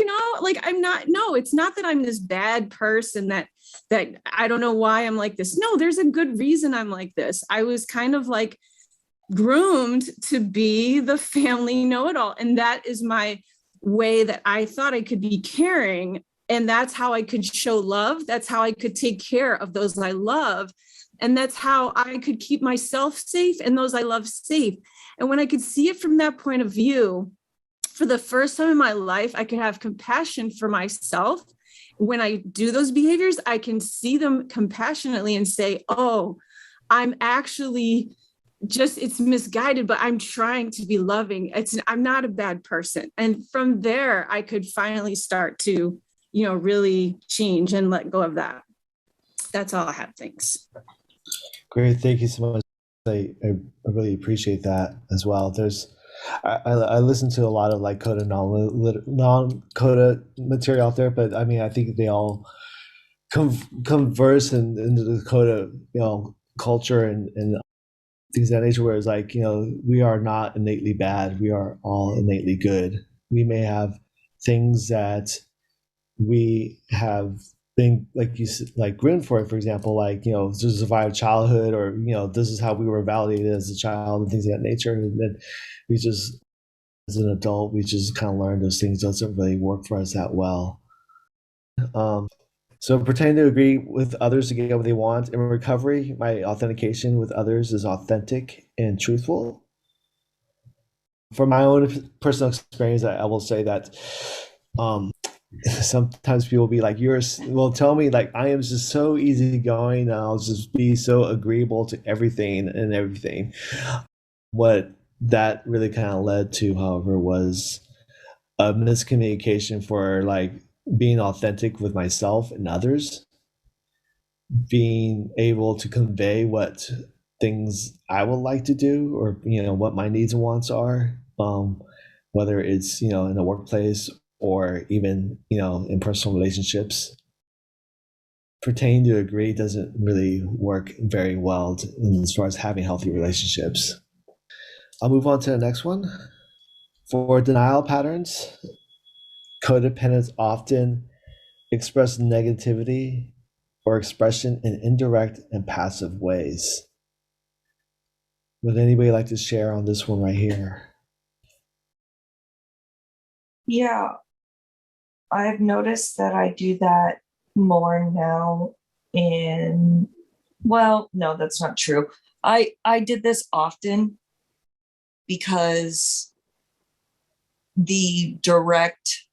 not, no, it's not that I'm this bad person that I don't know why I'm like this. No, there's a good reason I'm like this. I was kind of like groomed to be the family know-it-all. And that is my way that I thought I could be caring. And that's how I could show love. That's how I could take care of those I love. And that's how I could keep myself safe and those I love safe. And when I could see it from that point of view, for the first time in my life, I could have compassion for myself. When I do those behaviors, I can see them compassionately and say, oh, I'm actually it's misguided, but I'm trying to be loving. I'm not a bad person. And from there, I could finally start to, really change and let go of that. That's all I have. Thanks. Great. Thank you so much. I really appreciate that as well. I listen to a lot of like Coda non-Coda material out there, but I mean, I think they all converse into the Coda, culture and things of that nature, where it's like, we are not innately bad. We are all innately good. We may have things that we have being like like groomed for example, like to survive childhood, or this is how we were validated as a child and things of that nature. And then we just, as an adult, we just kind of learn those things doesn't really work for us that well. Um, so pretending to agree with others to get what they want. In recovery, my authentication with others is authentic and truthful. For my own personal experience, I will say that um, sometimes people will be like, well, tell me, like, I am just so easygoing, and I'll just be so agreeable to everything and everything. What that really kind of led to, however, was a miscommunication for like being authentic with myself and others, being able to convey what things I would like to do, or what my needs and wants are, whether it's in the workplace or even in personal relationships. Pertaining to agree doesn't really work very well as far as having healthy relationships. I'll move on to the next one. For denial patterns, codependents often express negativity or expression in indirect and passive ways. Would anybody like to share on this one right here? Yeah, I've noticed that I do that more now well, no, that's not true. I did this often because the direct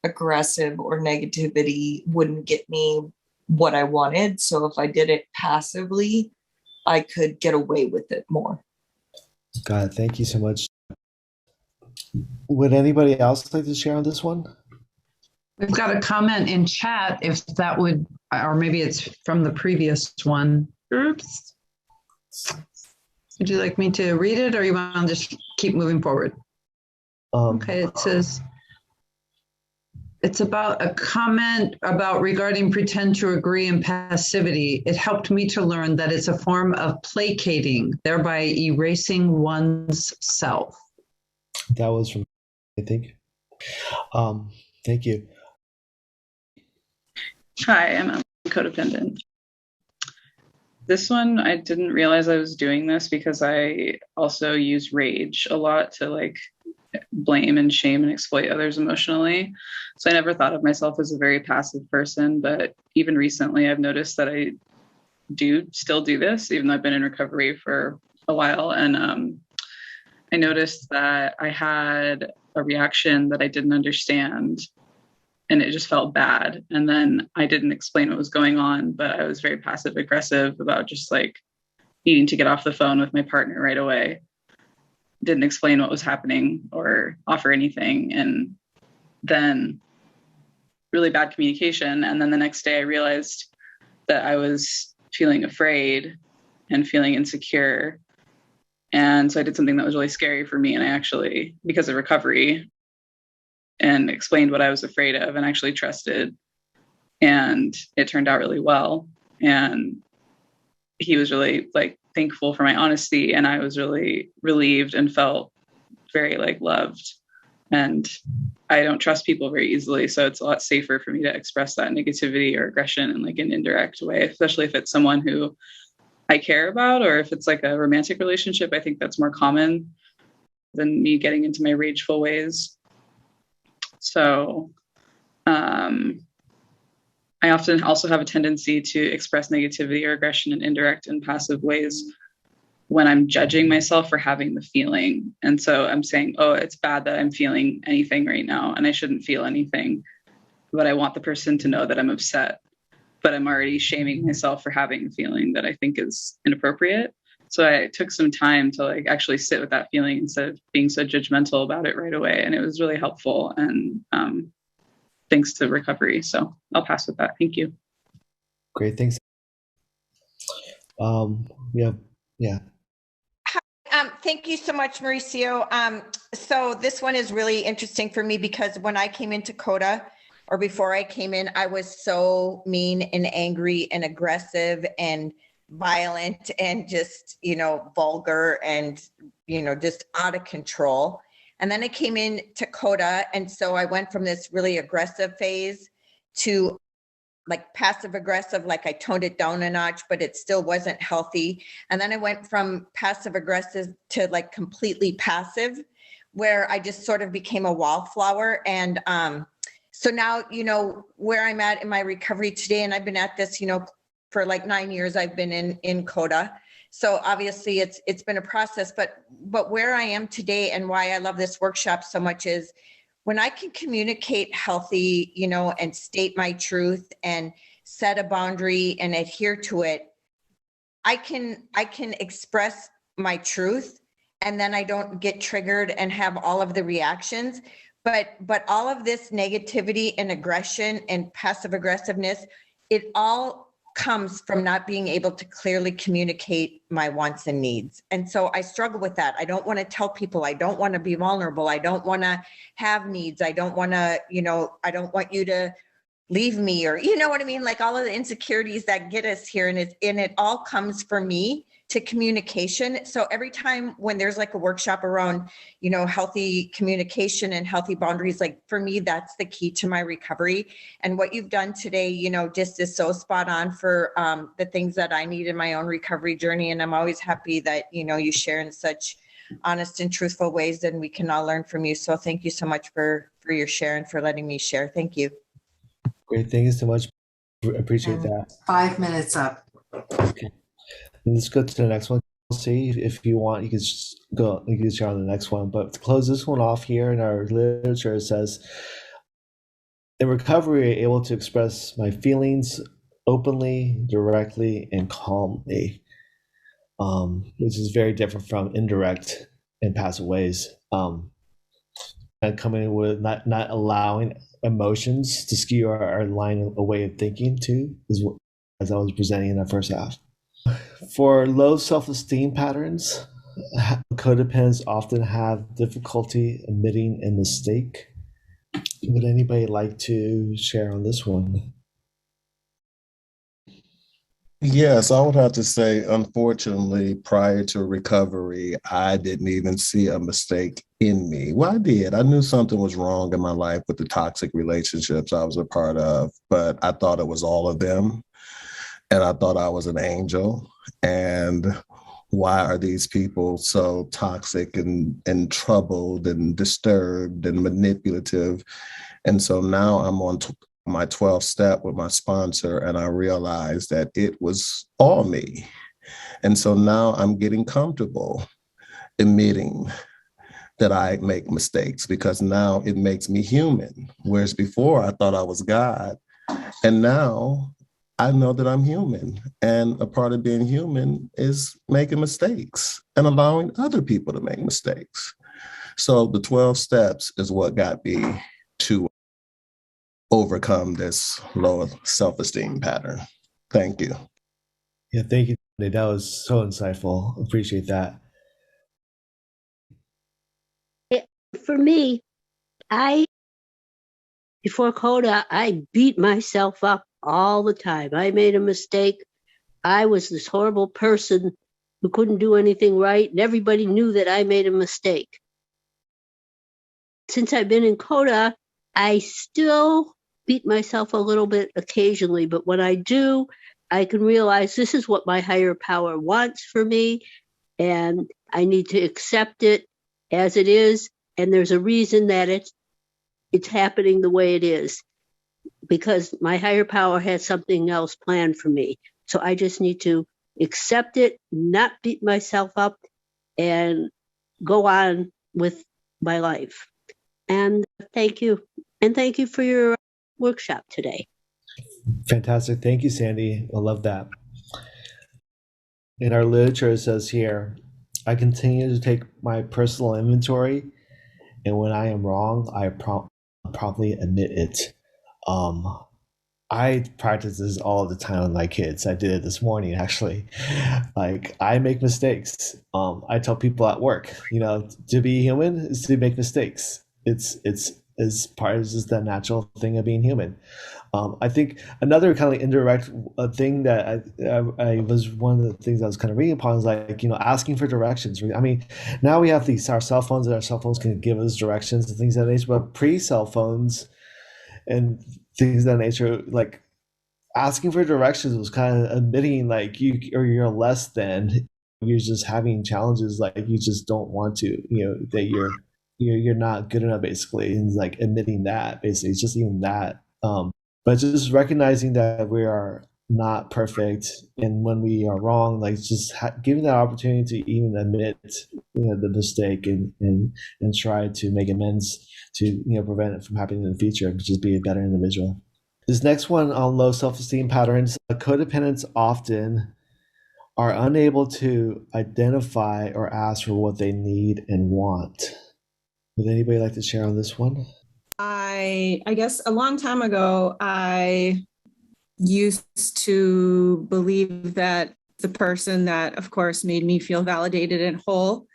aggressive or negativity wouldn't get me what I wanted. So if I did it passively, I could get away with it more. Got it. Thank you so much. Would anybody else like to share on this one? We've got a comment in chat if that would, or maybe it's from the previous one. Oops. Would you like me to read it, or you want to just keep moving forward? Okay, it says, it's about a comment about regarding pretend to agree and passivity. It helped me to learn that it's a form of placating, thereby erasing one's self. That was from, I think. Thank you. Hi, I'm codependent. This one, I didn't realize I was doing this because I also use rage a lot to like blame and shame and exploit others emotionally. So I never thought of myself as a very passive person, but even recently I've noticed that I do still do this, even though I've been in recovery for a while. And I noticed that I had a reaction that I didn't understand, and it just felt bad. And then I didn't explain what was going on, but I was very passive aggressive about just like needing to get off the phone with my partner right away. Didn't explain what was happening or offer anything. And then really bad communication. And then the next day I realized that I was feeling afraid and feeling insecure. And so I did something that was really scary for me. And I actually, because of recovery, and explained what I was afraid of and actually trusted. And it turned out really well. And he was really like thankful for my honesty. And I was really relieved and felt very like loved. And I don't trust people very easily. So it's a lot safer for me to express that negativity or aggression in like an indirect way, especially if it's someone who I care about, or if it's like a romantic relationship. I think that's more common than me getting into my rageful ways. So I often also have a tendency to express negativity or aggression in indirect and passive ways when I'm judging myself for having the feeling. And so I'm saying, oh, it's bad that I'm feeling anything right now, and I shouldn't feel anything. But I want the person to know that I'm upset. But I'm already shaming myself for having a feeling that I think is inappropriate. So I took some time to like actually sit with that feeling instead of being so judgmental about it right away. And it was really helpful. And thanks to recovery. So I'll pass with that. Thank you. Great. Thanks. Yeah. Thank you so much, Mauricio. So this one is really interesting for me because when I came into Coda, or before I came in, I was so mean and angry and aggressive and violent and just, vulgar and, just out of control. And then I came in to Coda. And so I went from this really aggressive phase to like passive aggressive, like I toned it down a notch, but it still wasn't healthy. And then I went from passive aggressive to like completely passive, where I just sort of became a wallflower. And so now, you know, where I'm at in my recovery today, and I've been at this, you know, for like 9 years, I've been in Coda. So obviously it's been a process, but where I am today and why I love this workshop so much is when I can communicate healthy, you know, and state my truth and set a boundary and adhere to it, I can express my truth, and then I don't get triggered and have all of the reactions. But all of this negativity and aggression and passive aggressiveness, it all comes from not being able to clearly communicate my wants and needs. And so I struggle with that. I don't want to tell people, I don't want to be vulnerable. I don't want to have needs. I don't want to, you know, I don't want you to leave me, or, you know what I mean? Like all of the insecurities that get us here. And it all comes for me to communication. So every time when there's like a workshop around, you know, healthy communication and healthy boundaries, like for me, that's the key to my recovery. And what you've done today, you know, just is so spot on for the things that I need in my own recovery journey. And I'm always happy that, you know, you share in such honest and truthful ways, and we can all learn from you. So thank you so much for your share and for letting me share. Thank you. Great. Thank you so much. Appreciate that. 5 minutes up. Okay. Let's go to the next one. See if you want, you can just go. You can share on the next one. But to close this one off here in our literature, it says, "In recovery, I'm able to express my feelings openly, directly, and calmly," which is very different from indirect and passive ways. And coming with not allowing emotions to skew our line of way of thinking too, is what, as I was presenting in the first half. For low self-esteem patterns, codependents often have difficulty admitting a mistake. Would anybody like to share on this one? Yes, I would have to say, unfortunately, prior to recovery, I didn't even see a mistake in me. Well, I did. I knew something was wrong in my life with the toxic relationships I was a part of, but I thought it was all of them. And I thought I was an angel. And why are these people so toxic and troubled and disturbed and manipulative? And so now I'm on my 12th step with my sponsor, and I realized that it was all me. And so now I'm getting comfortable admitting that I make mistakes, because now it makes me human. Whereas before I thought I was God. And now I know that I'm human. And a part of being human is making mistakes and allowing other people to make mistakes. So the 12 steps is what got me to overcome this low self-esteem pattern. Thank you. Yeah, thank you. That was so insightful. Appreciate that. For me, before Coda, I beat myself up all the time. I made a mistake. I was this horrible person who couldn't do anything right, and everybody knew that I made a mistake. Since I've been in Coda, I still beat myself a little bit occasionally, but when I do, I can realize this is what my higher power wants for me, and I need to accept it as it is, and there's a reason that it's happening the way it is, because my higher power has something else planned for me. So I just need to accept it, not beat myself up, and go on with my life. And thank you. And thank you for your workshop today. Fantastic. Thank you, Sandy. I love that. In our literature, it says here, "I continue to take my personal inventory, and when I am wrong, I promptly admit it." I practice this all the time with my kids. I did it this morning, actually. Like, I make mistakes. I tell people at work, you know, to be human is to make mistakes. It's part of just the natural thing of being human. I think another kind of indirect thing that I was one of the things I was kind of reading upon is like, you know, asking for directions. I mean, now we have our cell phones, and our cell phones can give us directions and things of that nature, but pre-cell phones and things of that nature, like, asking for directions was kind of admitting like you're less than, you're just having challenges like you just don't want to, that you're not good enough basically, and like admitting that basically, it's just even that. But just recognizing that we are not perfect, and when we are wrong, like just giving that opportunity to even admit the mistake, and try to make amends to prevent it from happening in the future, just be a better individual. This next one on low self-esteem patterns, codependents often are unable to identify or ask for what they need and want. Would anybody like to share on this one? I guess a long time ago, I used to believe that the person that, of course, made me feel validated and whole,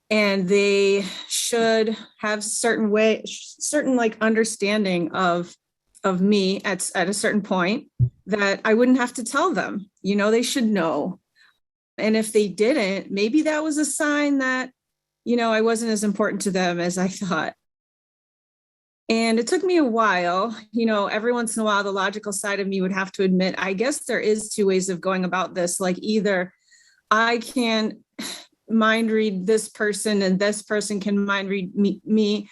and they should have certain like understanding of me at a certain point, that I wouldn't have to tell them. They should know. And if they didn't, maybe that was a sign that, I wasn't as important to them as I thought. And it took me a while. Every once in a while, the logical side of me would have to admit, I guess there is two ways of going about this. Like, either I can mind read this person and this person can mind read me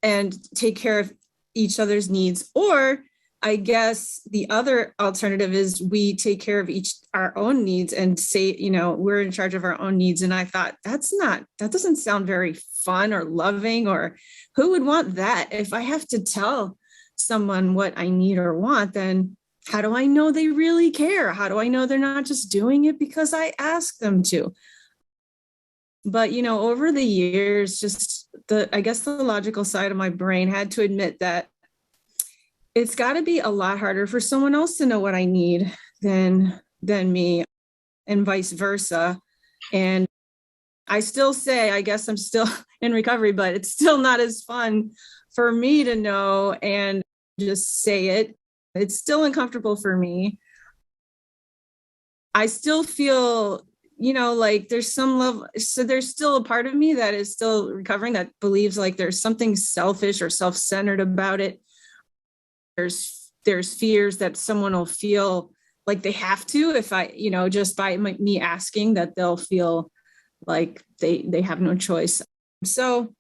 and take care of each other's needs, or I guess the other alternative is we take care of our own needs and say, we're in charge of our own needs. And I thought, that doesn't sound very fun or loving, or who would want that? If I have to tell someone what I need or want, then how do I know they really care? How do I know they're not just doing it because I asked them to? But, over the years, just I guess the logical side of my brain had to admit that it's got to be a lot harder for someone else to know what I need than me, and vice versa. And I still say, I guess I'm still in recovery, but it's still not as fun for me to know and just say it. It's still uncomfortable for me. I still feel, like there's some level, so there's still a part of me that is still recovering, that believes like there's something selfish or self-centered about it. There's fears that someone will feel like they have to, if I, just by me asking, that they'll feel like they have no choice. So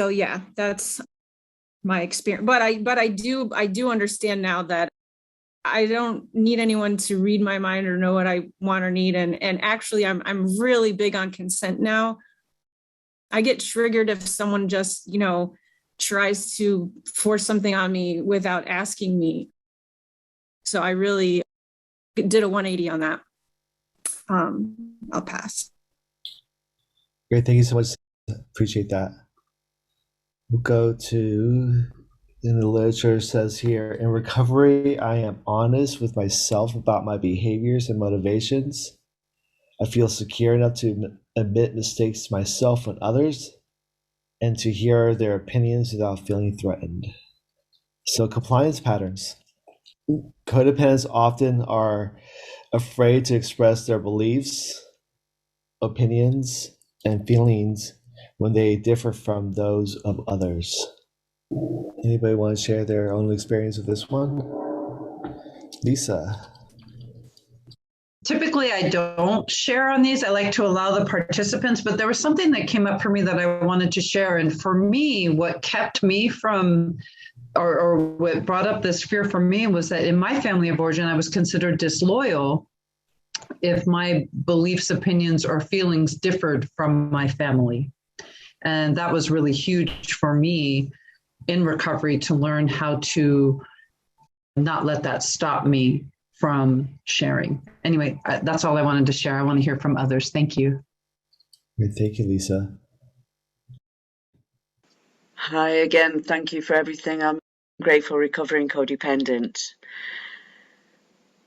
yeah, that's my experience. But I do understand now that I don't need anyone to read my mind or know what I want or need. And actually I'm really big on consent now. I get triggered if someone just, tries to force something on me without asking me. So I really did a 180 on that. I'll pass. Great, thank you so much. Appreciate that. We'll go to, in the literature says here, in recovery, I am honest with myself about my behaviors and motivations. I feel secure enough to admit mistakes to myself and others, and to hear their opinions without feeling threatened. So, compliance patterns. Codependents often are afraid to express their beliefs, opinions, and feelings when they differ from those of others. Anybody want to share their own experience with this one? Lisa. Typically, I don't share on these. I like to allow the participants, but there was something that came up for me that I wanted to share. And for me, what kept me from, or what brought up this fear for me, was that in my family of origin, I was considered disloyal if my beliefs, opinions, or feelings differed from my family. And that was really huge for me in recovery, to learn how to not let that stop me from sharing. Anyway, that's all I wanted to share. I want to hear from others. Thank you. Great, thank you, Lisa. Hi again. Thank you for everything. I'm grateful, recovering codependent.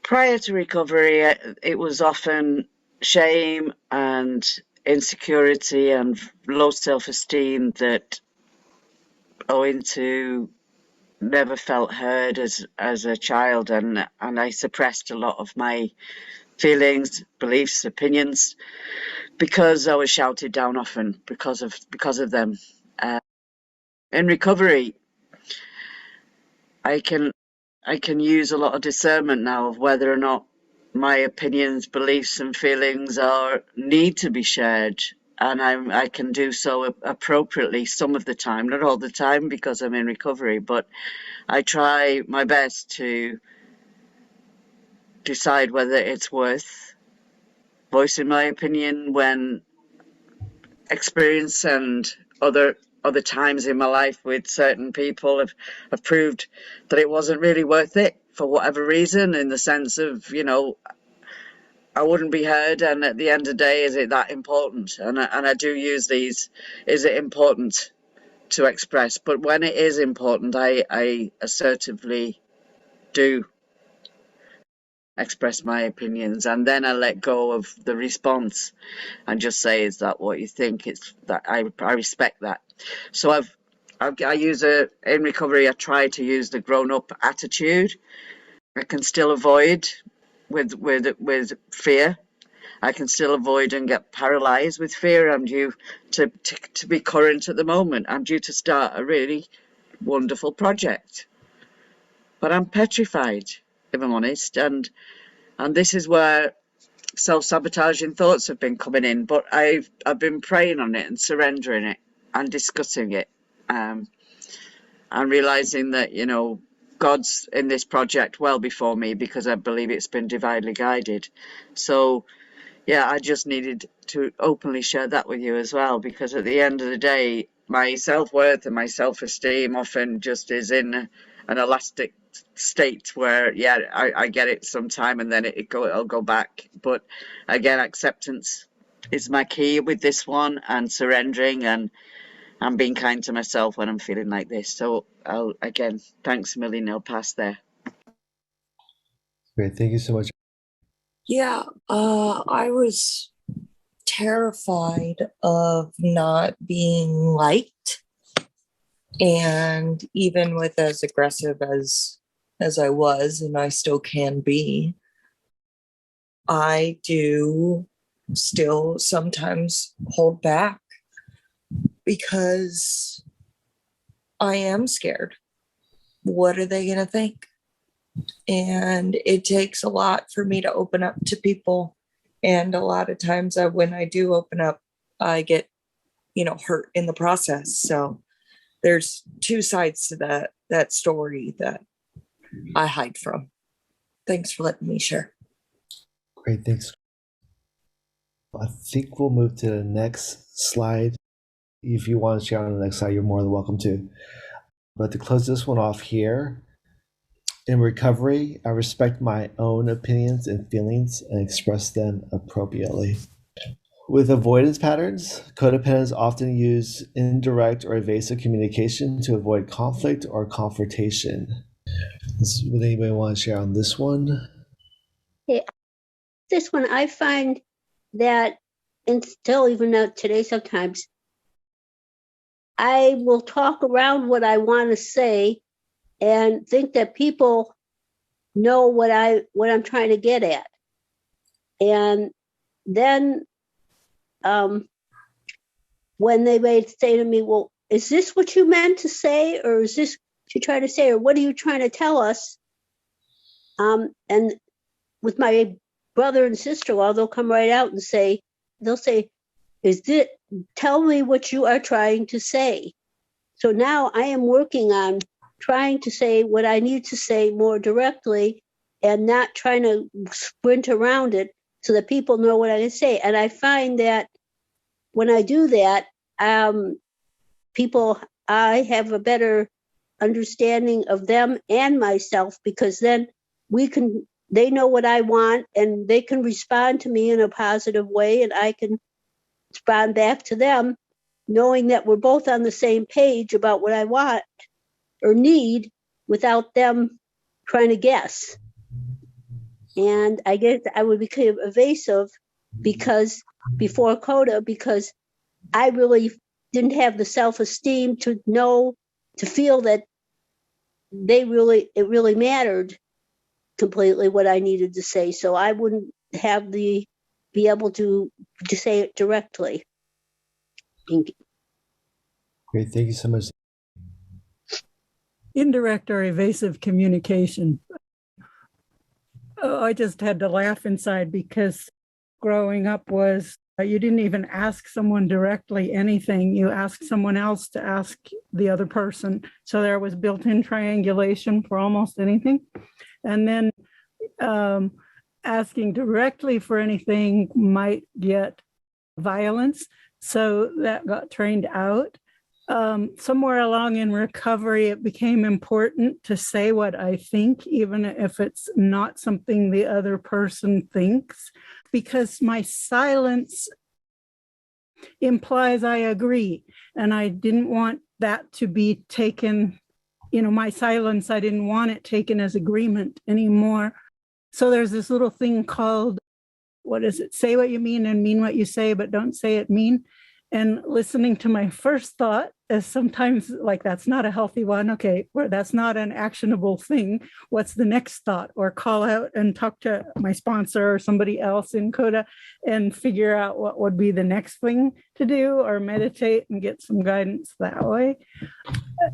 Prior to recovery, it was often shame and insecurity and low self-esteem that, owing to never felt heard as a child, and I suppressed a lot of my feelings, beliefs, opinions, because I was shouted down often because of them. In recovery, I can I can use a lot of discernment now of whether or not my opinions, beliefs, and feelings need to be shared, and I can do so appropriately some of the time, not all the time because I'm in recovery, but I try my best to decide whether it's worth voicing my opinion when experience and other times in my life with certain people have proved that it wasn't really worth it for whatever reason, in the sense of, I wouldn't be heard, and at the end of the day, is it that important? And I do use these, is it important to express? But when it is important, I assertively do express my opinions, and then I let go of the response and just say, is that what you think? It's that I respect that. So I use in recovery, I try to use the grown-up attitude. I can still avoid with fear. I can still avoid and get paralyzed with fear. I'm due to be current at the moment. I'm due to start a really wonderful project, but I'm petrified, if I'm honest. And this is where self-sabotaging thoughts have been coming in. But I've been praying on it and surrendering it and discussing it, and realizing that God's in this project well before me, because I believe it's been divinely guided. So yeah, I just needed to openly share that with you as well, because at the end of the day, my self-worth and my self-esteem often just is in an elastic state where, yeah, I get it sometime and then it'll go back. But again, acceptance is my key with this one, and surrendering and being kind to myself when I'm feeling like this. So again, thanks a million. I'll pass there. Great. Thank you so much. Yeah, I was terrified of not being liked. And even with as aggressive as I was, and I still can be, I do still sometimes hold back because I am scared. What are they going to think? And it takes a lot for me to open up to people. And a lot of times when I do open up, I get, hurt in the process. So there's two sides to that story that I hide from. Thanks for letting me share. Great. Thanks. I think we'll move to the next slide. If you want to share on the next slide, you're more than welcome to. But to close this one off here, in recovery, I respect my own opinions and feelings and express them appropriately. With avoidance patterns, codependents often use indirect or evasive communication to avoid conflict or confrontation. Would anybody want to share on this one? Yeah, this one, I find that, and still even now today sometimes, I will talk around what I want to say and think that people know what I'm trying to get at. And then when they may say to me, well, is this what you meant to say? Or is this what you trying to say? Or what are you trying to tell us? And with my brother and sister-in-law, they'll come right out and they'll say, tell me what you are trying to say. So now I am working on trying to say what I need to say more directly and not trying to sprint around it so that people know what I can say. And I find that when I do that, I have a better understanding of them and myself, because then they know what I want and they can respond to me in a positive way, and I can respond back to them knowing that we're both on the same page about what I want or need without them trying to guess. And I guess I would become evasive before Coda, because I really didn't have the self-esteem to feel that it really mattered completely what I needed to say. So I wouldn't be able to say it directly. Thank you. Great. Thank you so much. indirect or evasive communication. Oh, I just had to laugh inside because growing up was you didn't even ask someone directly anything. You asked someone else to ask the other person. So there was built-in triangulation for almost anything. And then asking directly for anything might get violence. So that got trained out. Somewhere along in recovery, it became important to say what I think, even if it's not something the other person thinks, because my silence implies I agree. And I didn't want that to be taken, my silence, I didn't want it taken as agreement anymore. So there's this little thing called, what is it? Say what you mean and mean what you say, but don't say it mean. And listening to my first thought is sometimes like, that's not a healthy one. Okay, or that's not an actionable thing. What's the next thought? Or call out and talk to my sponsor or somebody else in Coda and figure out what would be the next thing to do, or meditate and get some guidance that way.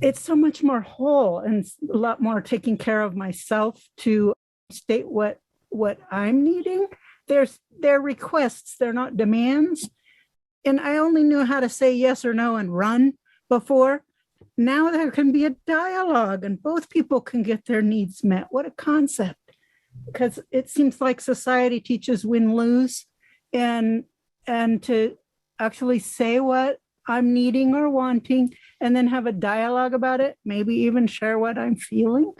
It's so much more whole and a lot more taking care of myself to state what I'm needing. They're requests, they're not demands. And I only knew how to say yes or no and run before. Now there can be a dialogue and both people can get their needs met. What a concept. Because it seems like society teaches win-lose, and to actually say what I'm needing or wanting and then have a dialogue about it, maybe even share what I'm feeling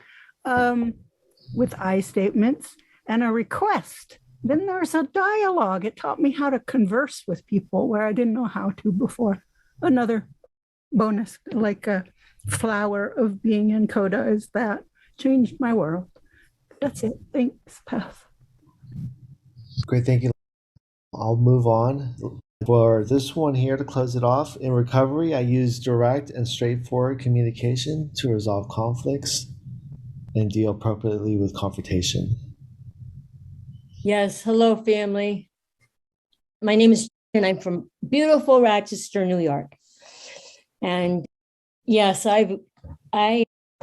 with I statements and a request. Then there's a dialogue. It taught me how to converse with people where I didn't know how to before. Another bonus, like a flower of being in Coda, is that changed my world. That's it. Thanks, Path. Great, thank you. I'll move on. For this one here to close it off, in recovery, I use direct and straightforward communication to resolve conflicts and deal appropriately with confrontation. Yes, hello, family. My name is and I'm from beautiful Rochester, New York. And yes, I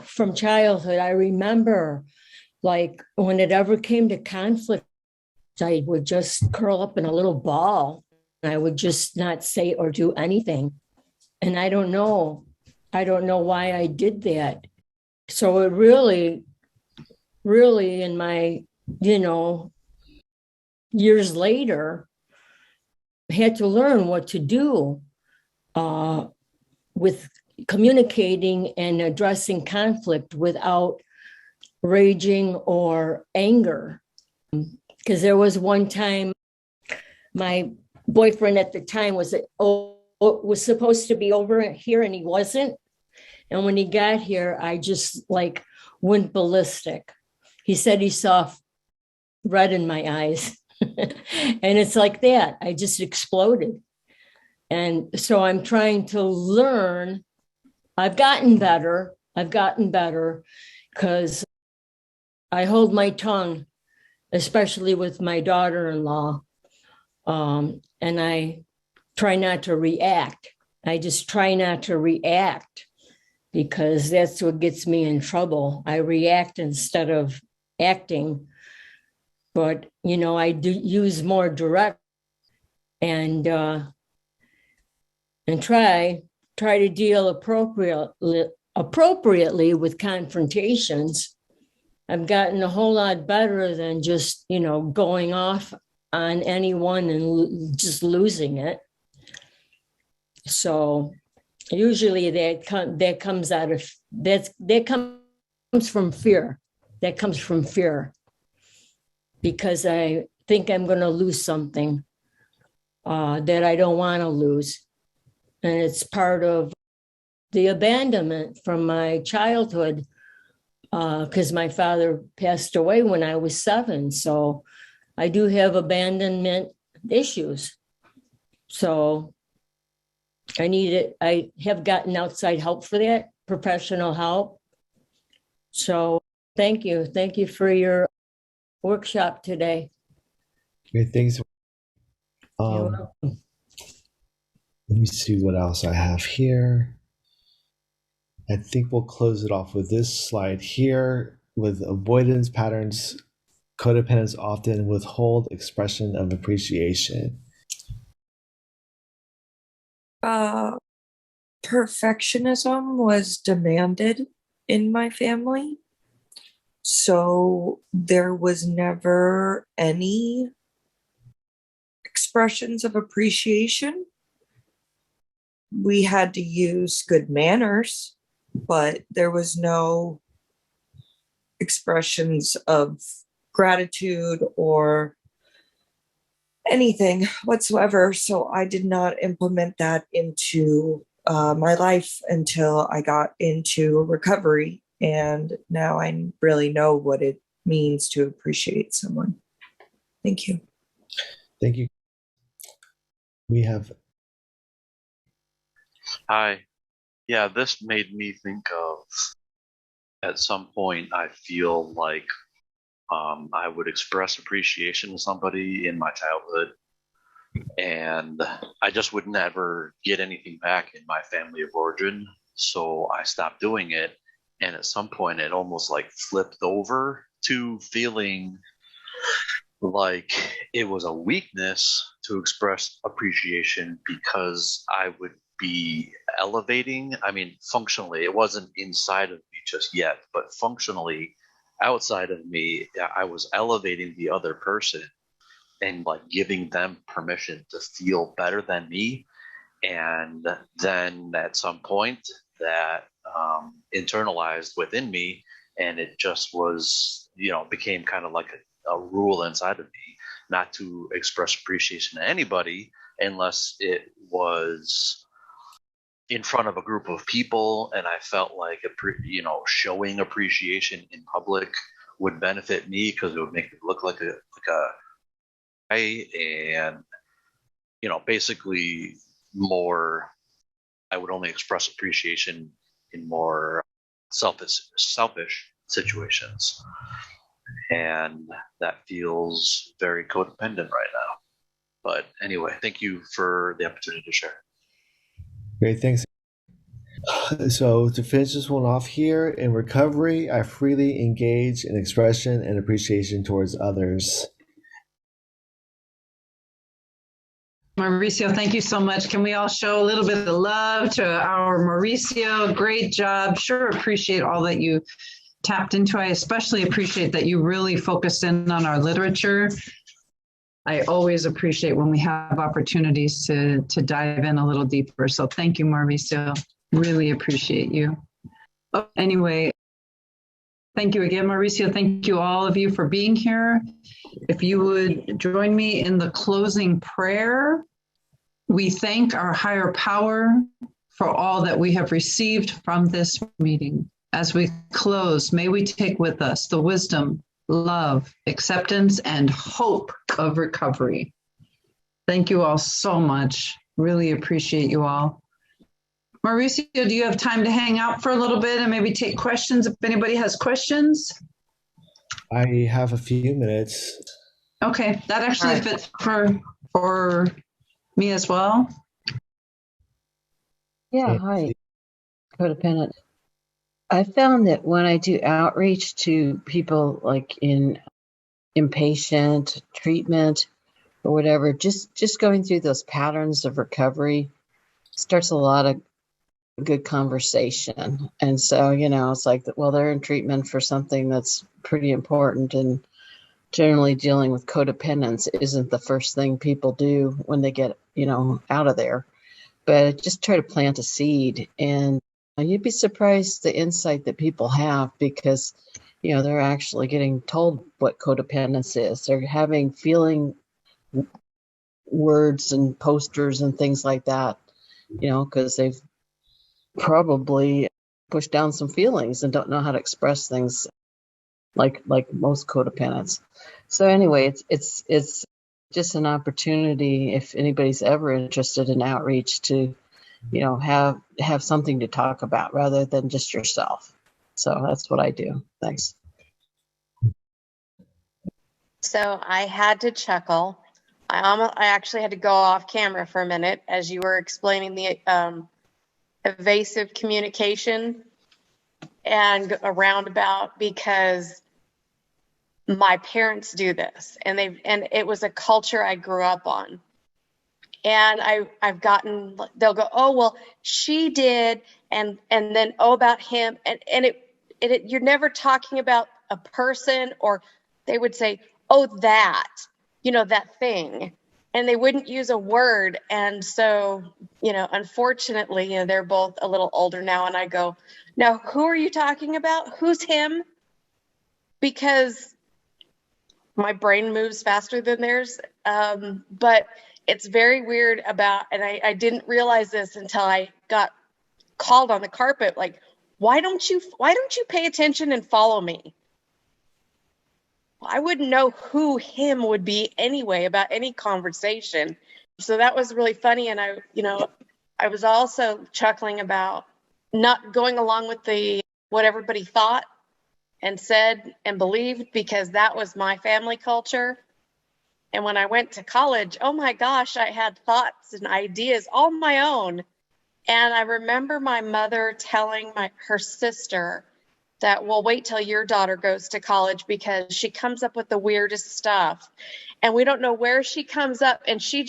from childhood, I remember like when it ever came to conflict, I would just curl up in a little ball and I would just not say or do anything. And I don't know why I did that. So it really in my, years later, had to learn what to do with communicating and addressing conflict without raging or anger. Because there was one time my boyfriend at the time was supposed to be over here and he wasn't. And when he got here, I just like went ballistic. He said he saw red in my eyes. And it's like that. I just exploded. And so I'm trying to learn. I've gotten better because I hold my tongue, especially with my daughter-in-law. And I try not to react. I just try not to react because that's what gets me in trouble. I react instead of acting. But, I do use more direct and try to deal appropriately with confrontations. I've gotten a whole lot better than just, going off on anyone and just losing it. So usually that comes from fear. That comes from fear. Because I think I'm going to lose something that I don't want to lose. And it's part of the abandonment from my childhood because my father passed away when I was 7. So I do have abandonment issues. So I have gotten outside help for that, professional help. So thank you. Thank you for your workshop today. Great, thanks. You're welcome. Let me see what else I have here. I think we'll close it off with this slide here. With avoidance patterns, codependents often withhold expression of appreciation. Perfectionism was demanded in my family. So there was never any expressions of appreciation. We had to use good manners, but there was no expressions of gratitude or anything whatsoever. So I did not implement that into my life until I got into recovery. And now I really know what it means to appreciate someone. Thank you. Thank you. We have. Hi. Yeah, this made me think of at some point I feel like I would express appreciation to somebody in my childhood, and I just would never get anything back in my family of origin. So I stopped doing it. And at some point, it almost like flipped over to feeling like it was a weakness to express appreciation because I would be elevating. I mean, functionally, it wasn't inside of me just yet, but functionally, outside of me, I was elevating the other person and like giving them permission to feel better than me. And then at some point, that internalized within me, and it just was, became kind of like a rule inside of me not to express appreciation to anybody unless it was in front of a group of people, and I felt like showing appreciation in public would benefit me because it would make me look like a guy, and basically more. I would only express appreciation in more selfish situations, and that feels very codependent right now. But anyway, thank you for the opportunity to share. Great, thanks. So to finish this one off here, in recovery, I freely engage in expression and appreciation towards others. Mauricio, thank you so much. Can we all show a little bit of love to our Mauricio? Great job. Sure appreciate all that you tapped into. I especially appreciate that you really focused in on our literature. I always appreciate when we have opportunities to dive in a little deeper. So thank you, Mauricio. Really appreciate you. Anyway, thank you again, Mauricio. Thank you all of you for being here. If you would join me in the closing prayer. We thank our higher power for all that we have received from this meeting. As we close, may we take with us the wisdom, love, acceptance, and hope of recovery. Thank you all so much. Really appreciate you all. Mauricio, do you have time to hang out for a little bit and maybe take questions if anybody has questions? I have a few minutes. Okay, that actually fits for me as well. Yeah, hi, codependent. I found that when I do outreach to people like in inpatient treatment or whatever, just going through those patterns of recovery starts a lot of good conversation. And so, it's like, well, they're in treatment for something that's pretty important, and generally dealing with codependence isn't the first thing people do when they get, out of there. But just try to plant a seed, and you'd be surprised the insight that people have, because, they're actually getting told what codependence is. They're having feeling words and posters and things like that, because they've probably pushed down some feelings and don't know how to express things like most codependents. So anyway, it's just an opportunity, if anybody's ever interested in outreach, to have something to talk about rather than just yourself. So that's what I do. Thanks. So I had to chuckle. I actually had to go off camera for a minute as you were explaining the evasive communication and a roundabout because my parents do this, and it was a culture I grew up on. And I've gotten, they'll go, oh, well, she did, and then, oh, about him. And you're never talking about a person, or they would say, oh, that, that thing. And they wouldn't use a word. And so, unfortunately, they're both a little older now. And I go, now, who are you talking about? Who's him? Because my brain moves faster than theirs. But it's very weird and I didn't realize this until I got called on the carpet. Like, why don't you pay attention and follow me? Well, I wouldn't know who him would be anyway about any conversation. So that was really funny. And I was also chuckling about not going along with what everybody thought and said and believed, because that was my family culture. And when I went to college, oh my gosh, I had thoughts and ideas all my own. And I remember my mother telling her sister that, well, wait till your daughter goes to college because she comes up with the weirdest stuff. And we don't know where she comes up. And you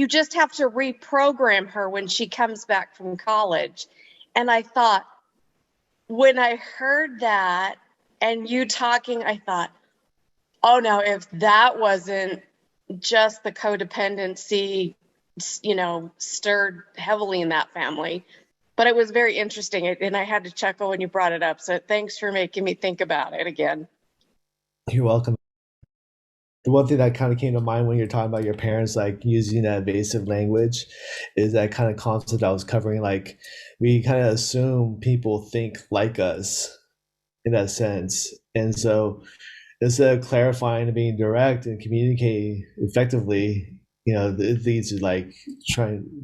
just have to reprogram her when she comes back from college. And I thought, when I heard that and you talking, I thought, oh no, if that wasn't just the codependency, stirred heavily in that family. But it was very interesting, and I had to chuckle when you brought it up. So thanks for making me think about it again. You're welcome. The one thing that kind of came to mind when you're talking about your parents, like using that evasive language, is that kind of concept I was covering. Like, we kind of assume people think like us in that sense. And so instead of clarifying and being direct and communicating effectively, it leads to like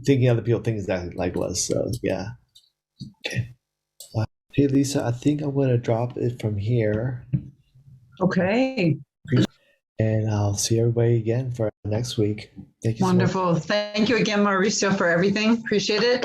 thinking other people think that like us. So yeah. Okay. Hey Lisa, I think I'm gonna drop it from here. Okay. And I'll see everybody again for next week. Thank you. Wonderful. So much. Thank you again, Mauricio, for everything. Appreciate it.